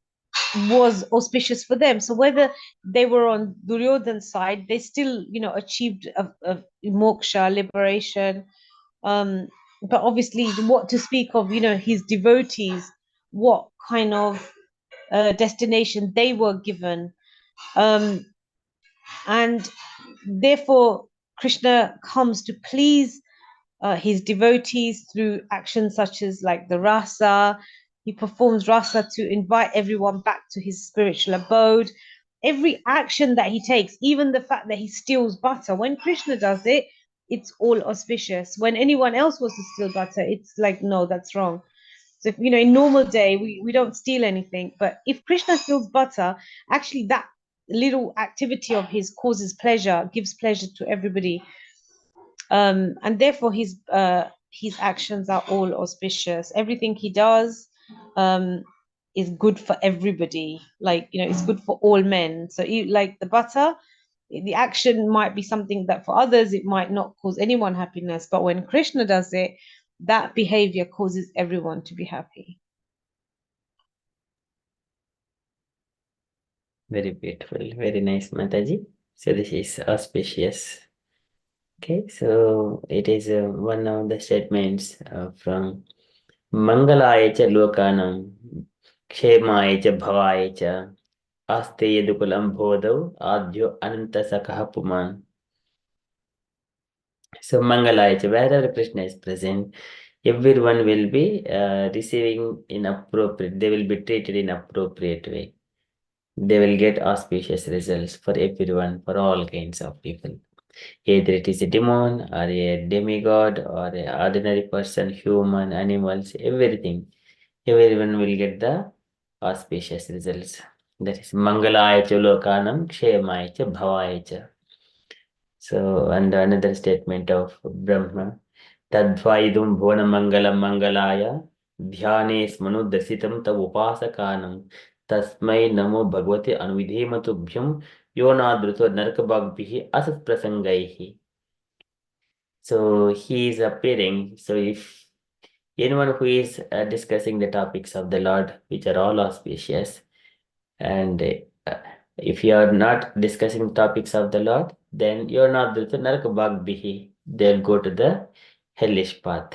was auspicious for them. So whether they were on Duryodhan's side, they still, achieved a moksha, liberation. But obviously, what to speak of, his devotees, what kind of destination they were given. And therefore, Krishna comes to please his devotees through actions such as the rasa. He performs rasa to invite everyone back to his spiritual abode. Every action that he takes, even the fact that he steals butter, when Krishna does it, it's all auspicious. When anyone else was to steal butter, it's no, that's wrong. So in normal day, we don't steal anything, but if Krishna steals butter, actually that little activity of his causes pleasure, gives pleasure to everybody. And therefore his actions are all auspicious. Everything he does is good for everybody. It's good for all men. So like the butter, the action might be something that for others it might not cause anyone happiness, but when Krishna does it, that behavior causes everyone to be happy. Very beautiful, very nice, Mataji. So this is auspicious. Okay, so it is one of the statements from Mangalaya cha lokanam kshemaya cha bhavaya cha aste yadukulam bodhav adyo ananta sakah puman. So Mangalaya cha, wherever Krishna is present, everyone will be receiving in appropriate, they will be treated in appropriate way. They will get auspicious results for everyone, for all kinds of people. Either it is a demon or a demigod or an ordinary person, human, animals, everything. Everyone will get the auspicious results. That is Mangalaya cha lokanam kshemaya cha bhavaya cha. So, and another statement of Brahma, Tadvaidum bhona mangalam mangalaya dhyane smanudasitam tav upasakanam tasmai namo bhagavate anuvidhematubhyam yonadruto narkabhagbihi asat prasangaihi. So he is appearing. So if anyone who is discussing the topics of the Lord, which are all auspicious, and if you are not discussing topics of the Lord, then you are not the Narakabagbihi. They'll go to the hellish path.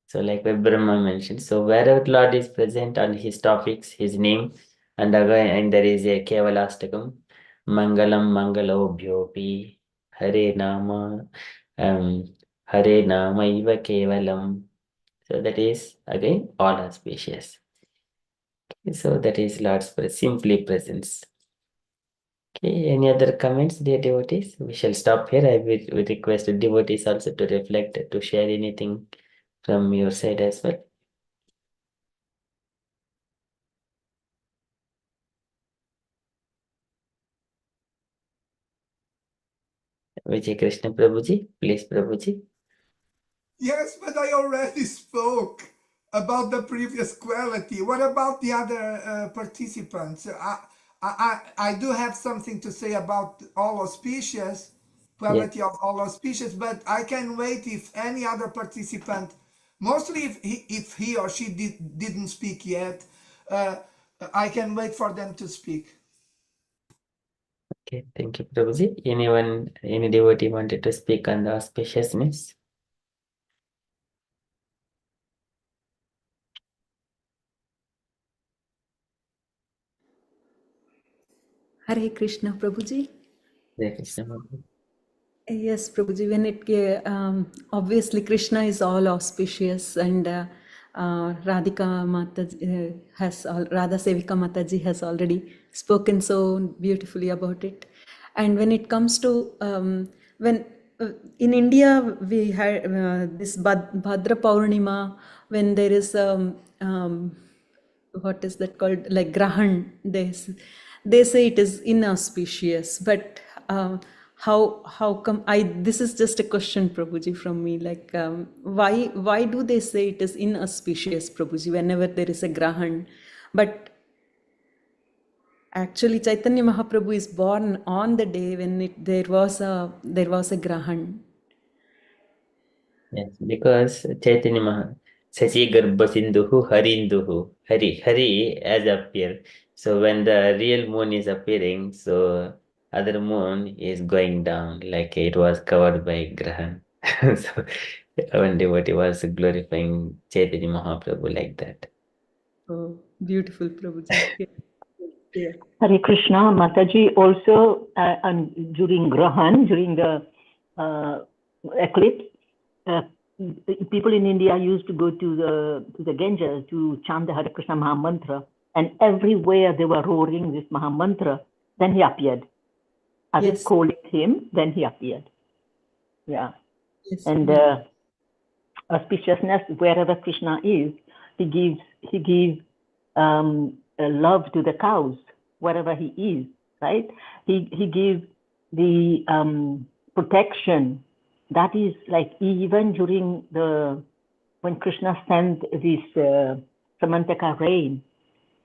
So like what Brahma mentioned, so wherever Lord is present on his topics, his name, and again, and there is a Kevalastakam, Mangalam Mangalo Bhyopi, Hare Nama, Hare Nama Iva Kevalam. So that is again all auspicious. So that is Lord's simply presence. Okay, any other comments, dear devotees? We shall stop here. I will request the devotees also to reflect, to share anything from your side as well. Vijay Krishna Prabhuji, please Prabhuji. Yes, but I already spoke about the previous quality. What about the other participants? I do have something to say about all auspicious, quality of all auspicious, but I can wait if any other participant, mostly if he or she didn't speak yet, I can wait for them to speak. Okay, thank you, Prabhuji. Anyone, any devotee wanted to speak on the auspiciousness? Hare Krishna, Prabhuji. Hare Krishna Prabhuji. Yes, Prabhuji, when obviously Krishna is all auspicious, and Radhika Mataji Radha Sevika Mataji has already spoken so beautifully about it. And when it comes to when in India we had this Bhadra Purnima, when there is what is that called, like Grahan, they say it is inauspicious, but how come, I this is just a question, Prabhuji, from me, like why do they say it is inauspicious, Prabhuji, whenever there is a Grahan? But actually Chaitanya Mahaprabhu is born on the day when there was a Grahan. Yes, because Chaitanya Maha Sachi Garbha Sindhuhu Harinduhu, Hari has appeared. So when the real moon is appearing, so other moon is going down, like it was covered by Grahan. So one devotee was glorifying Chaitanya Mahaprabhu like that. Oh, beautiful, Prabhuji. Yeah. Hare Krishna, Mataji also during Grahan, during the eclipse, people in India used to go to the Ganges to chant the Hare Krishna Maha Mantra, and everywhere they were roaring this Maha Mantra. Then he appeared. As Yes. it called him, then he appeared. Yeah. Yes. And auspiciousness, wherever Krishna is, he gives love to the cows wherever he is, right? He gives the protection. That is like even during when Krishna sent this Samantaka rain,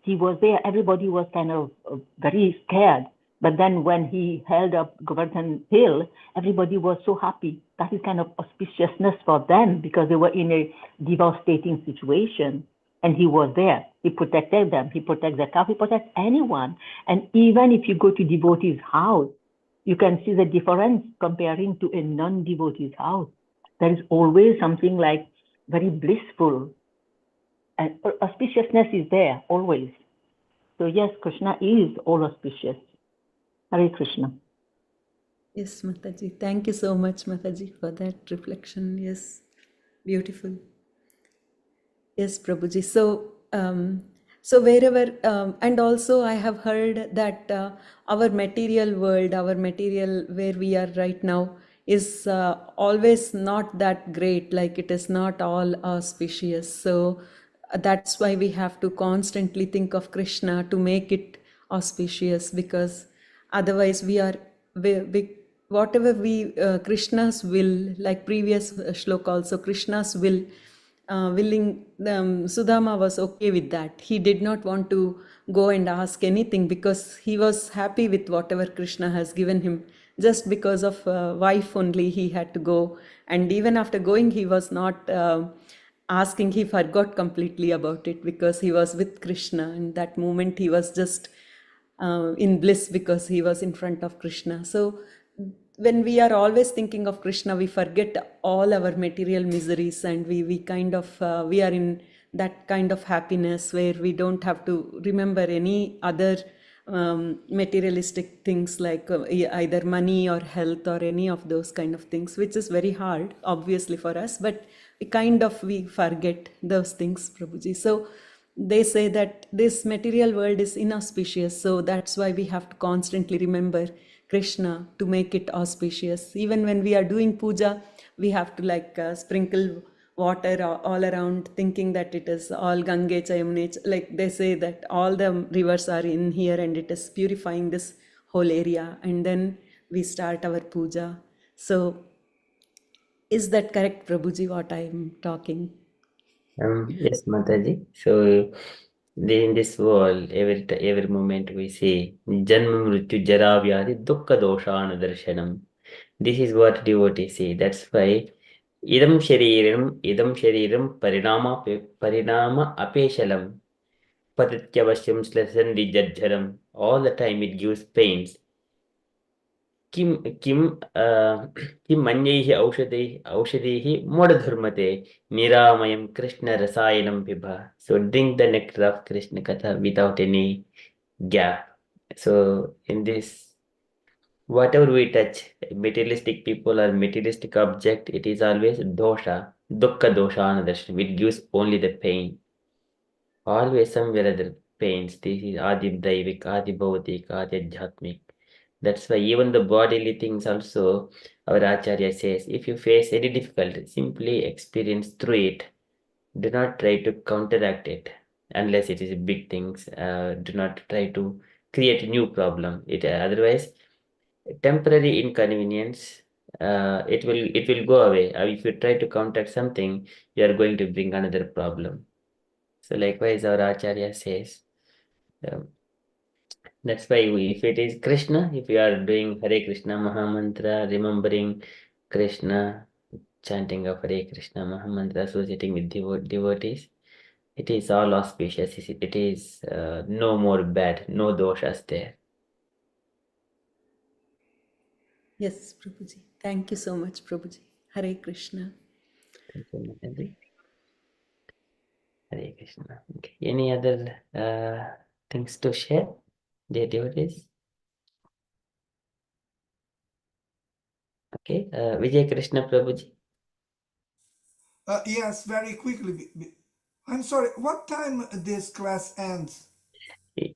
he was there. Everybody was kind of very scared. But then when he held up Govardhan Hill, everybody was so happy. That is kind of auspiciousness for them because they were in a devastating situation. And he was there. He protected them. He protects the cow. He protects anyone. And even if you go to devotee's house, you can see the difference comparing to a non-devotee's house. There is always something like very blissful. And auspiciousness is there always. So yes, Krishna is all auspicious. Hare Krishna. Yes, Mataji. Thank you so much, Mataji, for that reflection. Yes, beautiful. Yes, Prabhuji. So wherever, and also I have heard that our material world, our material where we are right now, is always not that great. Like it is not all auspicious. So that's why we have to constantly think of Krishna to make it auspicious, because otherwise whatever we Krishna's will, like previous shloka also, Krishna's will, Sudama was okay with that. He did not want to go and ask anything because he was happy with whatever Krishna has given him. Just because of wife only he had to go, and even after going he was not asking, he forgot completely about it because he was with Krishna. In that moment, he was just in bliss because he was in front of Krishna. So when we are always thinking of Krishna, we forget all our material miseries, and we kind of we are in that kind of happiness where we don't have to remember any other materialistic things like either money or health or any of those kind of things, which is very hard obviously for us, but we forget those things, Prabhuji. So they say that this material world is inauspicious, so that's why we have to constantly remember Krishna to make it auspicious. Even when we are doing puja, we have to sprinkle water all around, thinking that it is all Gange Yamune. Like they say that all the rivers are in here and it is purifying this whole area, and then we start our puja. So is that correct, Prabhuji, what I am talking? Yes, Mataji. So in this world, every moment we see Janma Mrityu Jara Vyadhi Dukkha Doshana Darshanam. This is what devotees say. That's why idam shariram parinama apeshalam patatyavashyam slasandi jajjaram. All the time it gives pains. किम किम किम मन्यैः औषधैः मोडधर्मते निरामयं कृष्ण रसायनं पिब. So drink the nectar of Krishna Katha without any gap. So in this, whatever we touch, materialistic people or materialistic object, it is always dosha, dukkha dosha anadarshana. It gives only the pain. Always somewhere other pains. This is adi daivik, adi bhautik, adi adhyatmik. That's why even the bodily things also, our Acharya says, if you face any difficulty, simply experience through it. Do not try to counteract it unless it is big things. Do not try to create a new problem. Otherwise, temporary inconvenience, it will go away. If you try to counteract something, you are going to bring another problem. So likewise, our Acharya says, um, that's why if it is Krishna, if you are doing Hare Krishna Mahamantra, remembering Krishna, chanting of Hare Krishna Mahamantra, associating with devotees, it is all auspicious. It is no more bad, no doshas there. Yes, Prabhuji. Thank you so much, Prabhuji. Hare Krishna. Thank you, Mataji. Hare Krishna. Okay. Any other things to share, dear devotees? Okay, Vijay Krishna Prabhuji. Yes, very quickly. I'm sorry, what time this class ends?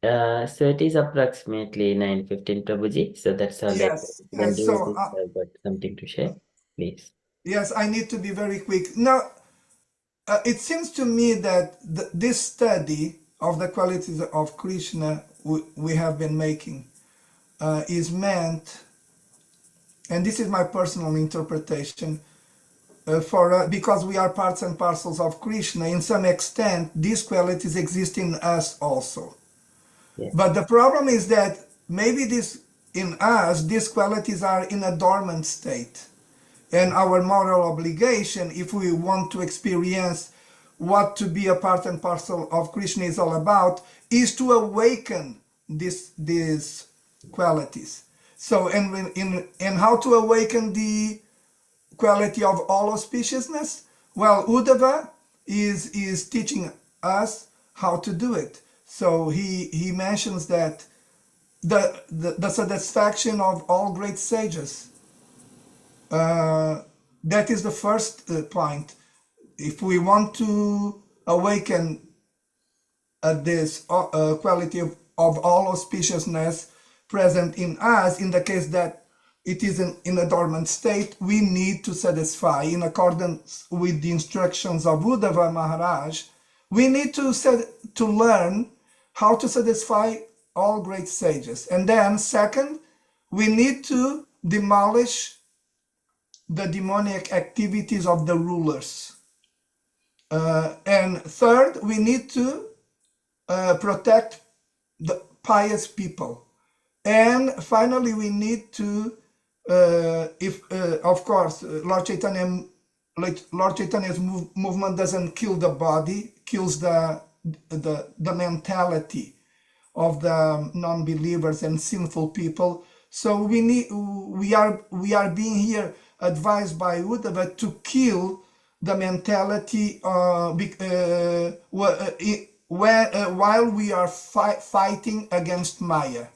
So it is approximately 9:15, Prabhuji. So that's all that Yes, then yes. So, devotees have got something to share. Please. yes, I need to be very quick. Now, it seems to me that this study of the qualities of Krishna we have been making is meant, and this is my personal interpretation, for because we are parts and parcels of Krishna. In some extent, these qualities exist in us also. Yes. But the problem is that maybe in us, these qualities are in a dormant state. And our moral obligation, if we want to experience what to be a part and parcel of Krishna is all about, is to awaken these qualities. So, and how to awaken the quality of all auspiciousness? Well, Uddhava is teaching us how to do it. So he mentions that the satisfaction of all great sages. That is the first point. If we want to awaken this quality of all auspiciousness present in us, in the case that it is in a dormant state, we need to satisfy, in accordance with the instructions of Uddhava Maharaj, we need to learn how to satisfy all great sages. And then, second, we need to demolish the demoniac activities of the rulers. And third, we need to protect the pious people. And finally, we need to, of course, Lord Chaitanya like Lord Chaitanya's movement doesn't kill the body, kills the mentality of the non-believers and sinful people. So we are being here advised by Uddhava to kill the mentality while we are fighting against Maya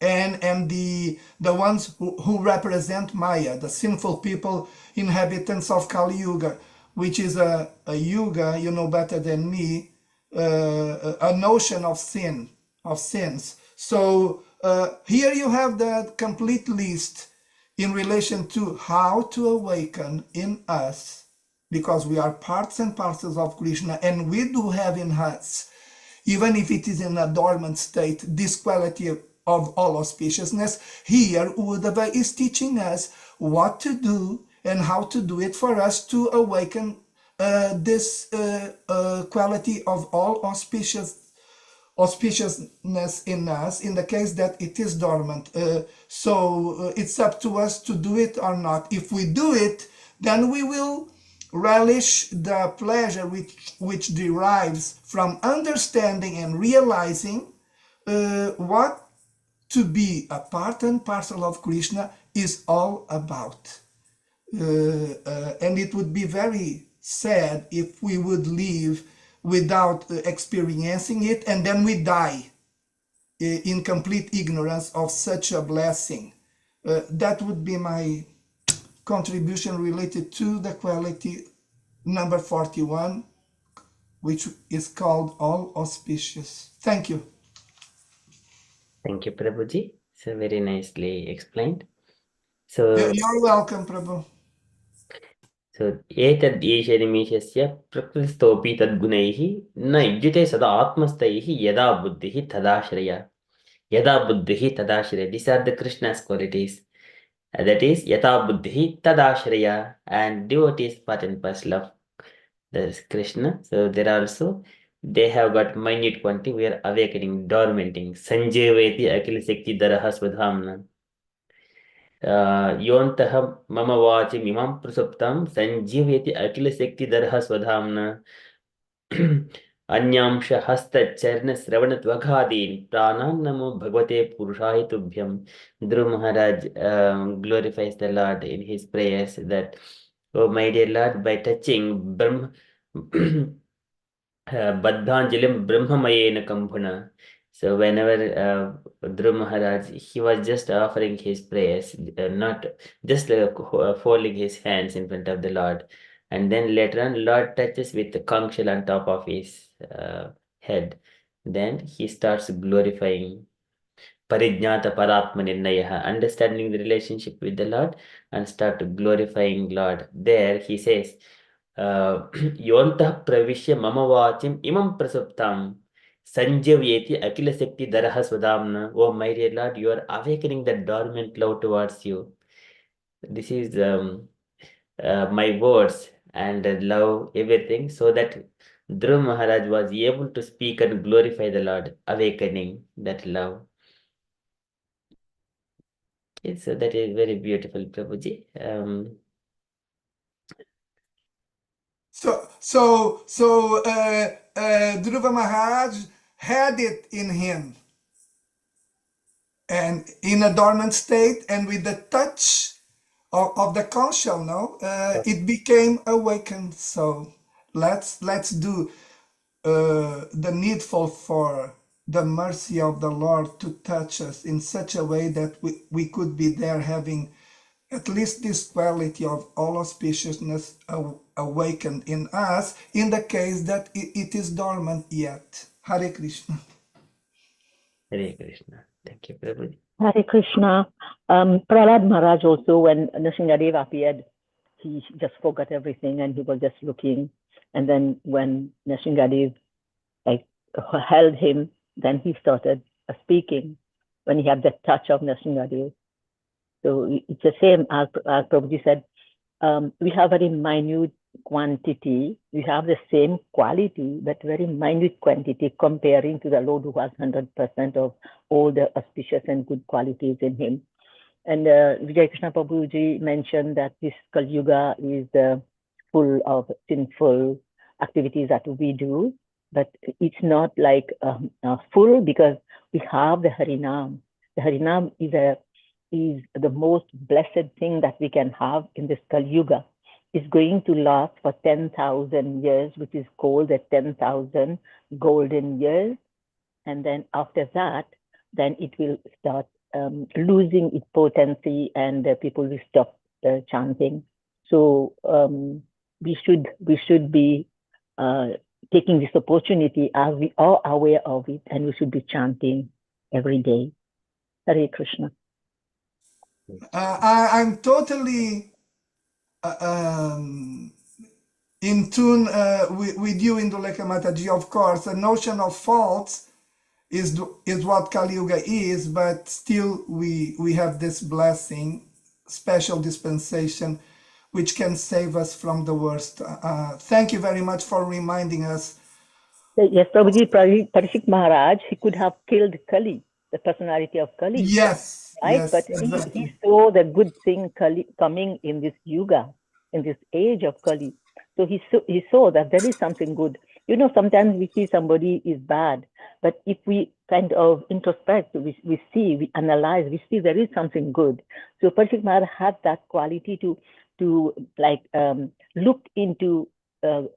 and the ones who represent Maya, the sinful people, inhabitants of Kali Yuga, which is a yuga, you know better than me, a notion of sins. So here you have the complete list in relation to how to awaken in us, because we are parts and parcels of Krishna, and we do have in us, even if it is in a dormant state, this quality of all auspiciousness. Here Uddhava is teaching us what to do and how to do it for us to awaken this quality of all auspiciousness in us, in the case that it is dormant. So it's up to us to do it or not. If we do it, then we will relish the pleasure which derives from understanding and realizing what to be a part and parcel of Krishna is all about. And it would be very sad if we would live without experiencing it, and then we die in complete ignorance of such a blessing. That would be my contribution related to the quality number 41, which is called all auspicious. Thank you. Thank you, Prabhuji. So very nicely explained. So You're welcome, Prabhu. So एतद् ईशनिमीशस्य प्रकृतिस्थोऽपि तद्गुणैः न युज्यते सदा आत्मस्थैः यदा बुद्धिः तदाश्रया. Yada buddhihi tadashraya. These are the Krishna's qualities. That is, yata buddhihi tadashraya. And devotees part and parcel of the Krishna. So there are also, they have got minute quantity. We are awakening, dormanting. Sanjeveti akil sekti daraha swadhamna. Yontah mama vachi mimam prasuptam sanjeveti akil sekti daraha swadhamna. अन्यांश हस्त चरण श्रवण त्वघादीन प्राणान नमो भगवते पुरुषाय तुभ्यम. Dhruv Maharaj glorifies the Lord in his prayers that, oh my dear Lord, by touching Baddhanjalim Brahmamayena Kambhuna. So whenever Dhruv Maharaj, he was just offering his prayers, not just folding his hands in front of the Lord. And then later on, Lord touches with the conch shell on top of his head. Then he starts glorifying Parijnata Paratma Nirnayaha, understanding the relationship with the Lord and start glorifying Lord. There he says, Yontah Pravishya Mama Vachim Imam Prasuptam Sanjavyeti Akila Sekti Daraha Swadamna. Oh my dear Lord, you are awakening the dormant love towards you. This is my words and love everything, so that Dhruv Maharaj was able to speak and glorify the Lord, awakening that love. Okay, so that is very beautiful, Prabhuji. So Dhruva Maharaj had it in him, and in a dormant state, and with the touch of the conch shell, no, it became awakened. So let's do the needful for the mercy of the Lord to touch us in such a way that we could be there having at least this quality of all auspiciousness awakened in us, in the case that it is dormant yet. Hare Krishna. Hare Krishna. Thank you, Prabhuji. Hare Krishna. Prahlad Maharaj also, when Nrsimhadev appeared, he just forgot everything and he was just looking. And then when Nrsimhadev held him, then he started speaking when he had the touch of Nrsimhadev. So it's the same as Prabhuji said. We have very minute quantity. We have the same quality, but very minute quantity comparing to the Lord who has 100% of all the auspicious and good qualities in him. And Vijay Krishna Prabhuji mentioned that this Kali Yuga is the full of sinful activities that we do, but it's not like full because we have the Harinam. The Harinam is the most blessed thing that we can have in this Kali Yuga. It's going to last for 10,000 years, which is called the 10,000 golden years. And then after that, then it will start losing its potency, and people will stop chanting. So we should be taking this opportunity as we are aware of it, and we should be chanting every day. Hare Krishna. I'm totally in tune with you, Indulekha Mataji. Of course, the notion of faults is what Kali Yuga is, but still we have this blessing, special dispensation, which can save us from the worst. Thank you very much for reminding us. Yes, Prabhuji, Parishik Maharaj, he could have killed Kali, the personality of Kali. Yes, right? yes, But exactly. he saw the good thing coming in this yuga, in this age of Kali. So he saw that there is something good. You know, sometimes we see somebody is bad, but if we kind of introspect, we see, we analyze, we see there is something good. So Parishik Maharaj had that quality to like look into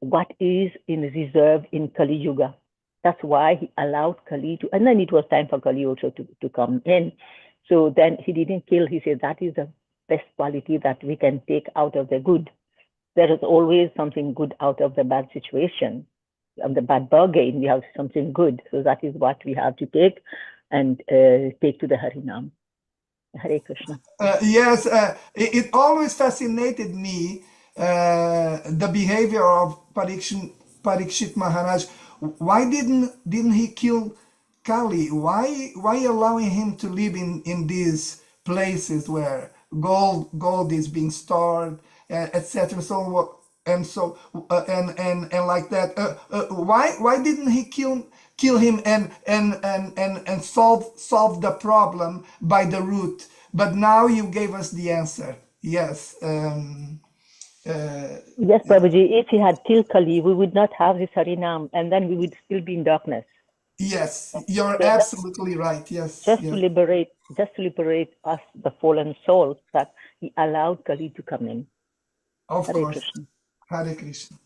what is in reserve in Kali Yuga. That's why he allowed Kali to, and then it was time for Kali also to come in. So then he didn't kill. He said that is the best quality that we can take out of the good. There is always something good out of the bad situation. Of the bad bargain, we have something good. So that is what we have to take and take to the Harinam. Hare Krishna. Yes, it always fascinated me the behavior of Parikshit Maharaj. Why didn't he kill Kali? Why allowing him to live in these places where gold is being stored, etc. So and so and like that. Why didn't he kill him and solve the problem by the root? But now you gave us the answer. Yes. Yes, Prabhuji, if he had killed Kali, we would not have this Harinam, and then we would still be in darkness. Yes, you're So absolutely right. Yes. Just yes. to liberate us, the fallen souls, that he allowed Kali to come in. Of Hare course. Krishna. Hare Krishna.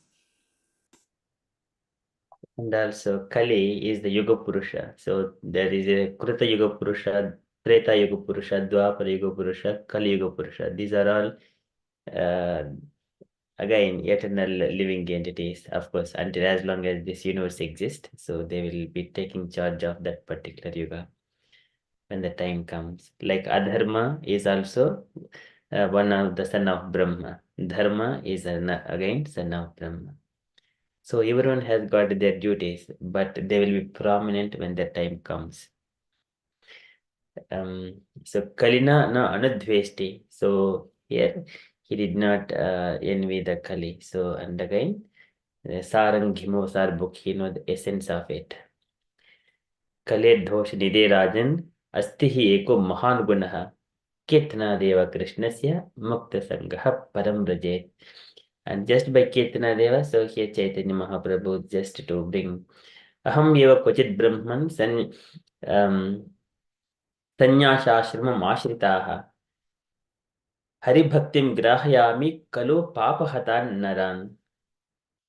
And also Kali is the Yuga Purusha. So there is a Kruta Yuga Purusha, Treta Yuga Purusha, Dwapara Yuga Purusha, Kali Yuga Purusha. These are all again eternal living entities, of course, until as long as this universe exists. So they will be taking charge of that particular yuga when the time comes. Like Adharma is also one of the son of Brahma. Dharma is again son of Brahma. So everyone has got their duties, but they will be prominent when the time comes. So Kalina na anudvesti. So here he did not envy the Kali. So and again, Sarangimo Sarbukhi, the essence of it. Kale dhosh nide rajan asti hi eko mahan gunaha kitna deva krishnasya mukta sangha param rajet. And just by Kirtana Deva, so here Chaitanya Mahaprabhu just to bring Aham Eva Kochit Brahman Sanyashashramam Ashritaha Hari Bhaktim Grahayami Kalo Papahatan Naran.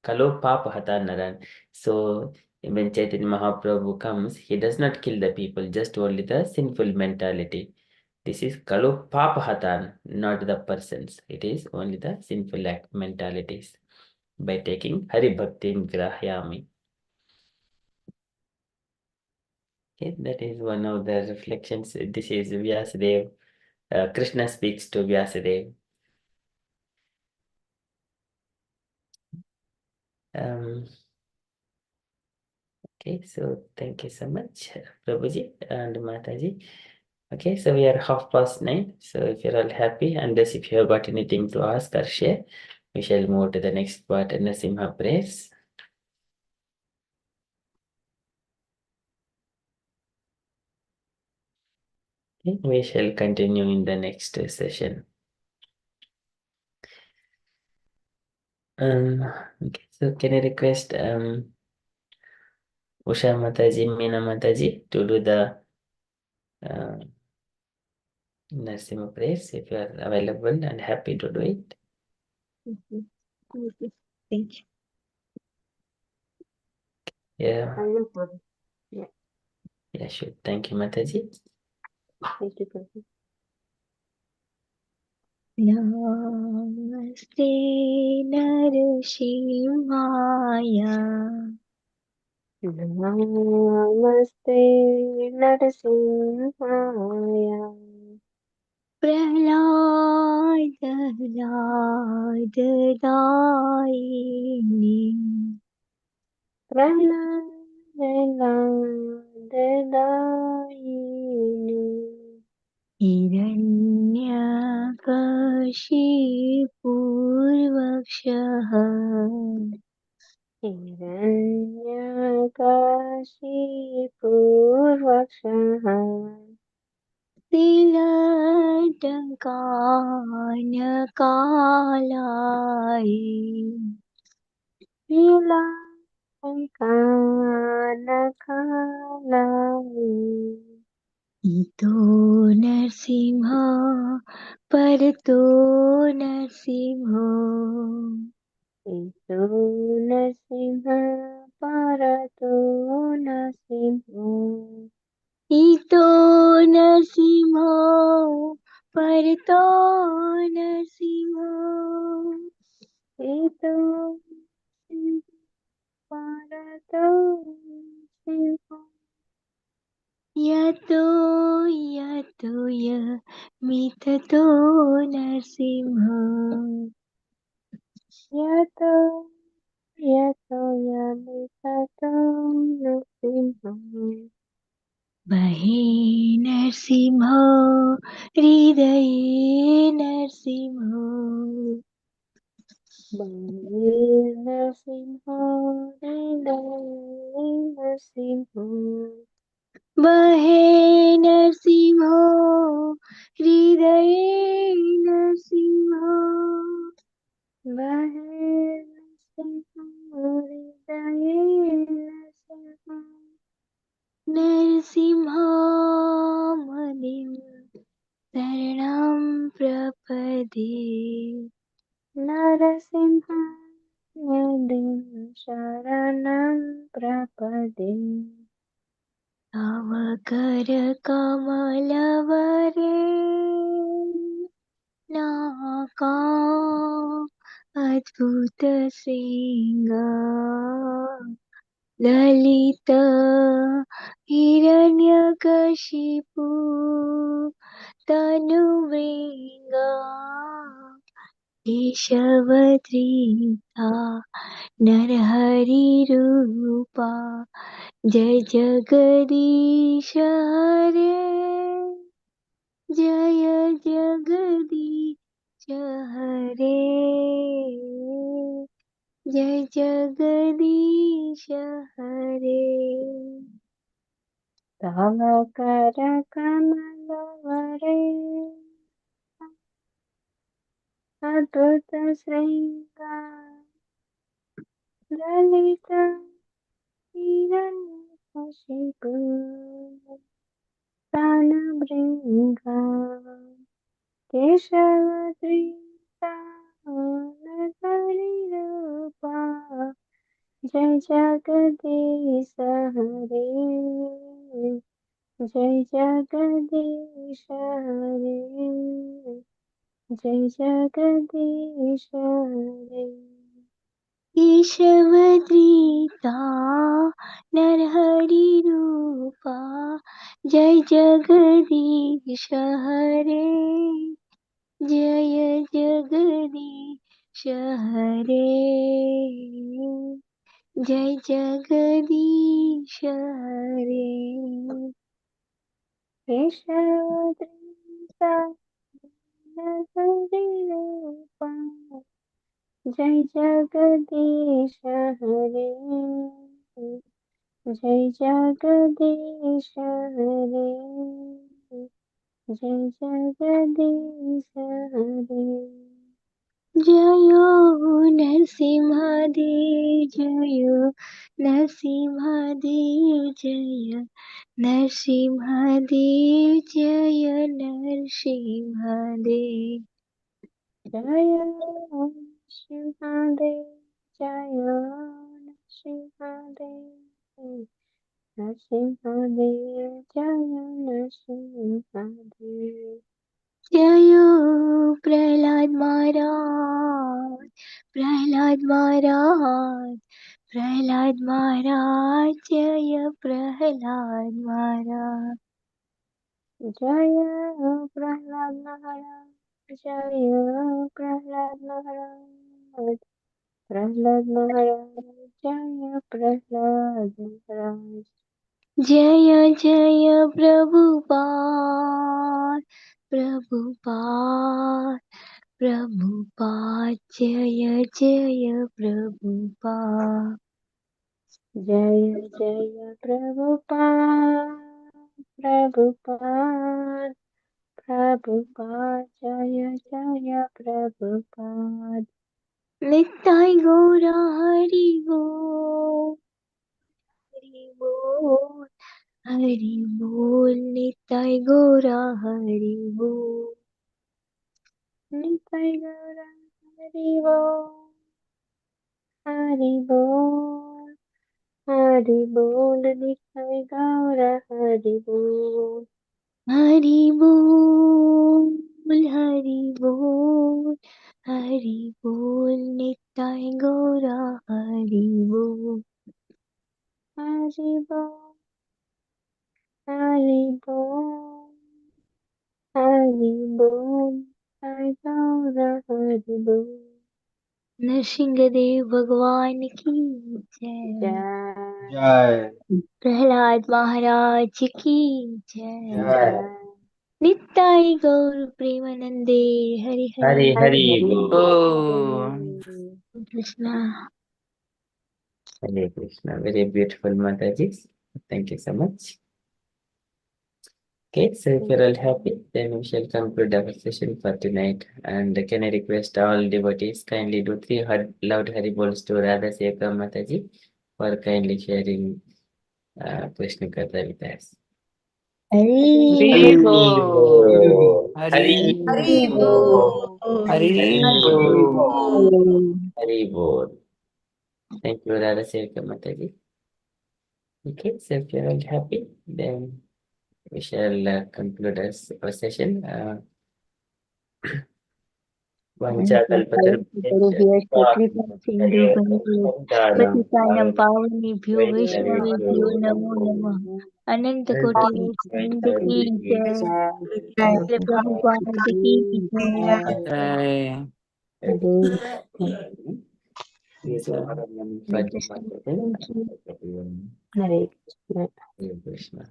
Kalo Papahatan Naran. So when Chaitanya Mahaprabhu comes, he does not kill the people, just only the sinful mentality. This is Kalo Papahatan, not the persons. It is only the sinful mentalities. By taking Hari Bhaktim Grahyami. Okay, that is one of the reflections. This is Vyasadeva. Krishna speaks to Vyasadeva. Okay, so thank you so much, Prabhuji and Mataji. Okay, so we are 9:30. So if you're all happy, unless if you have got anything to ask or share, we shall move to the next part in the Simha prayers. Okay, we shall continue in the next session. Okay, so can I request Usha Mataji, Meena Mataji to do the Narasimha prayers if you are available and happy to do it? Okay. Okay. Thank you. Yeah, I will for it. Yeah, yeah, sure. Thank you, Mataji. thank you, Prabhu. Namaste Narsimhaya Namaste Narasimhaya Prahlad Prahlad Hiranyakashipurvakshah Hiranyakashipuvakshaha Tilatankanakalayai Vilasankanakalayi Ito Narsimha Parato Narsimha Itu Nasimha Parato Nasimha Ito Narsimha Parato Narsimha Itu Nasimha Parato Nasimha Yato Yato Mitato Narsimha Yato Yato Yamitato Nasimha Bahe Narsimha Hridaye Narsimha Bhagir Nasimha Hridaye Nasimha बहे नरसिंहो हृदये नरसिंहो Bhagir Nasimha Hridaye Nasimha नरसिंहो मुनिं शरणं प्रपदे Narasimha Yadim Sharanam Prapade तव कर कमलवरे नाका अद्भुत श्रृंग ललित हिरण्यकशिपु तनुवृङ्गा केशवधृता नरहरिरूपा जय जगदीश हरे जय जगदीश हरे जय जगदीश हरे Tava Karakamallavare Adhuta Sringa Lalita Hiranyakashipu Tanabringa Keshavadrita Nagarirupa Jai Jagadish Hare Jai Jagadish Hare Jai Jagadish Hare केशवधृता नरहरिरूपा जय जगदीश हरे जय जगदीश हरे जय जगदीश हरे Keshavadrita Nagarirupa Jai Jagadish Hare Jai Jagadish Hare Jai Jagadish Hare जयो नरसिंहदेव जय नरसिंहदेव जय नरसिंहदेव जय नरसिंहदेव जय सिंहादेव जय सिंहादेव नरसिंहादेव जय नरसिंहादेव जयो प्रहलाद महाराज प्रहलाद महाराज प्रहलाद महाराज जय प्रहलाद महाराज जय प्रहलाद महाराज जय प्रहलाद महाराज प्रहलाद महाराज जय प्रहलाद महाराज जय जय प्रभुपाद प्रभुपाद प्रभुपाद जय जय प्रभुपाद जय जय प्रभुपाद प्रभुपाद प्रभुपाद जय जय प्रभुपाद नित्य गौरा हरि बोल हरि बोल हरि बोल नित्य गौरा हरि बोल निताय गौरा हरि बोल हरि बोल हरि बोल निताय गौरा हरि बोल हरि बोल हरि बोल हरि बोल नित्य गौरा हरि बोल हरि बोल हरि बोल हरि बोल निताय गौरा हरि बोल नरसिंहदेव भगवान की जय जय जय प्रहलाद महाराज की जय जय जय नित्य गौर प्रेमानंदे हरि हरि हरि हरि हरि बोल। Oh. Krishna Hare Krishna. Very beautiful Mataji. Thank you so much. Okay, so if you're all happy, then we shall conclude our session for tonight. And can I request all devotees kindly do three loud Hari Bols to Radha Sekar Mataji for kindly sharing Krishna Katha with us. Hari Hari Hari Bol. Hari Hari Hari Bol. बोल Hari Hari Bol. Hari Bol. Thank you, Radha Sekar Mataji. Okay, so if you're all happy, then we shall conclude our session. कृपा पतितानं पावनेभ्यो वैष्णवेभ्यो नमो नमः अनंत कोटि वैष्णव की जय जय श्री प्रभुपाद की जय Jai. Hare Krishna thank you Hare Krishna Hare Krishna.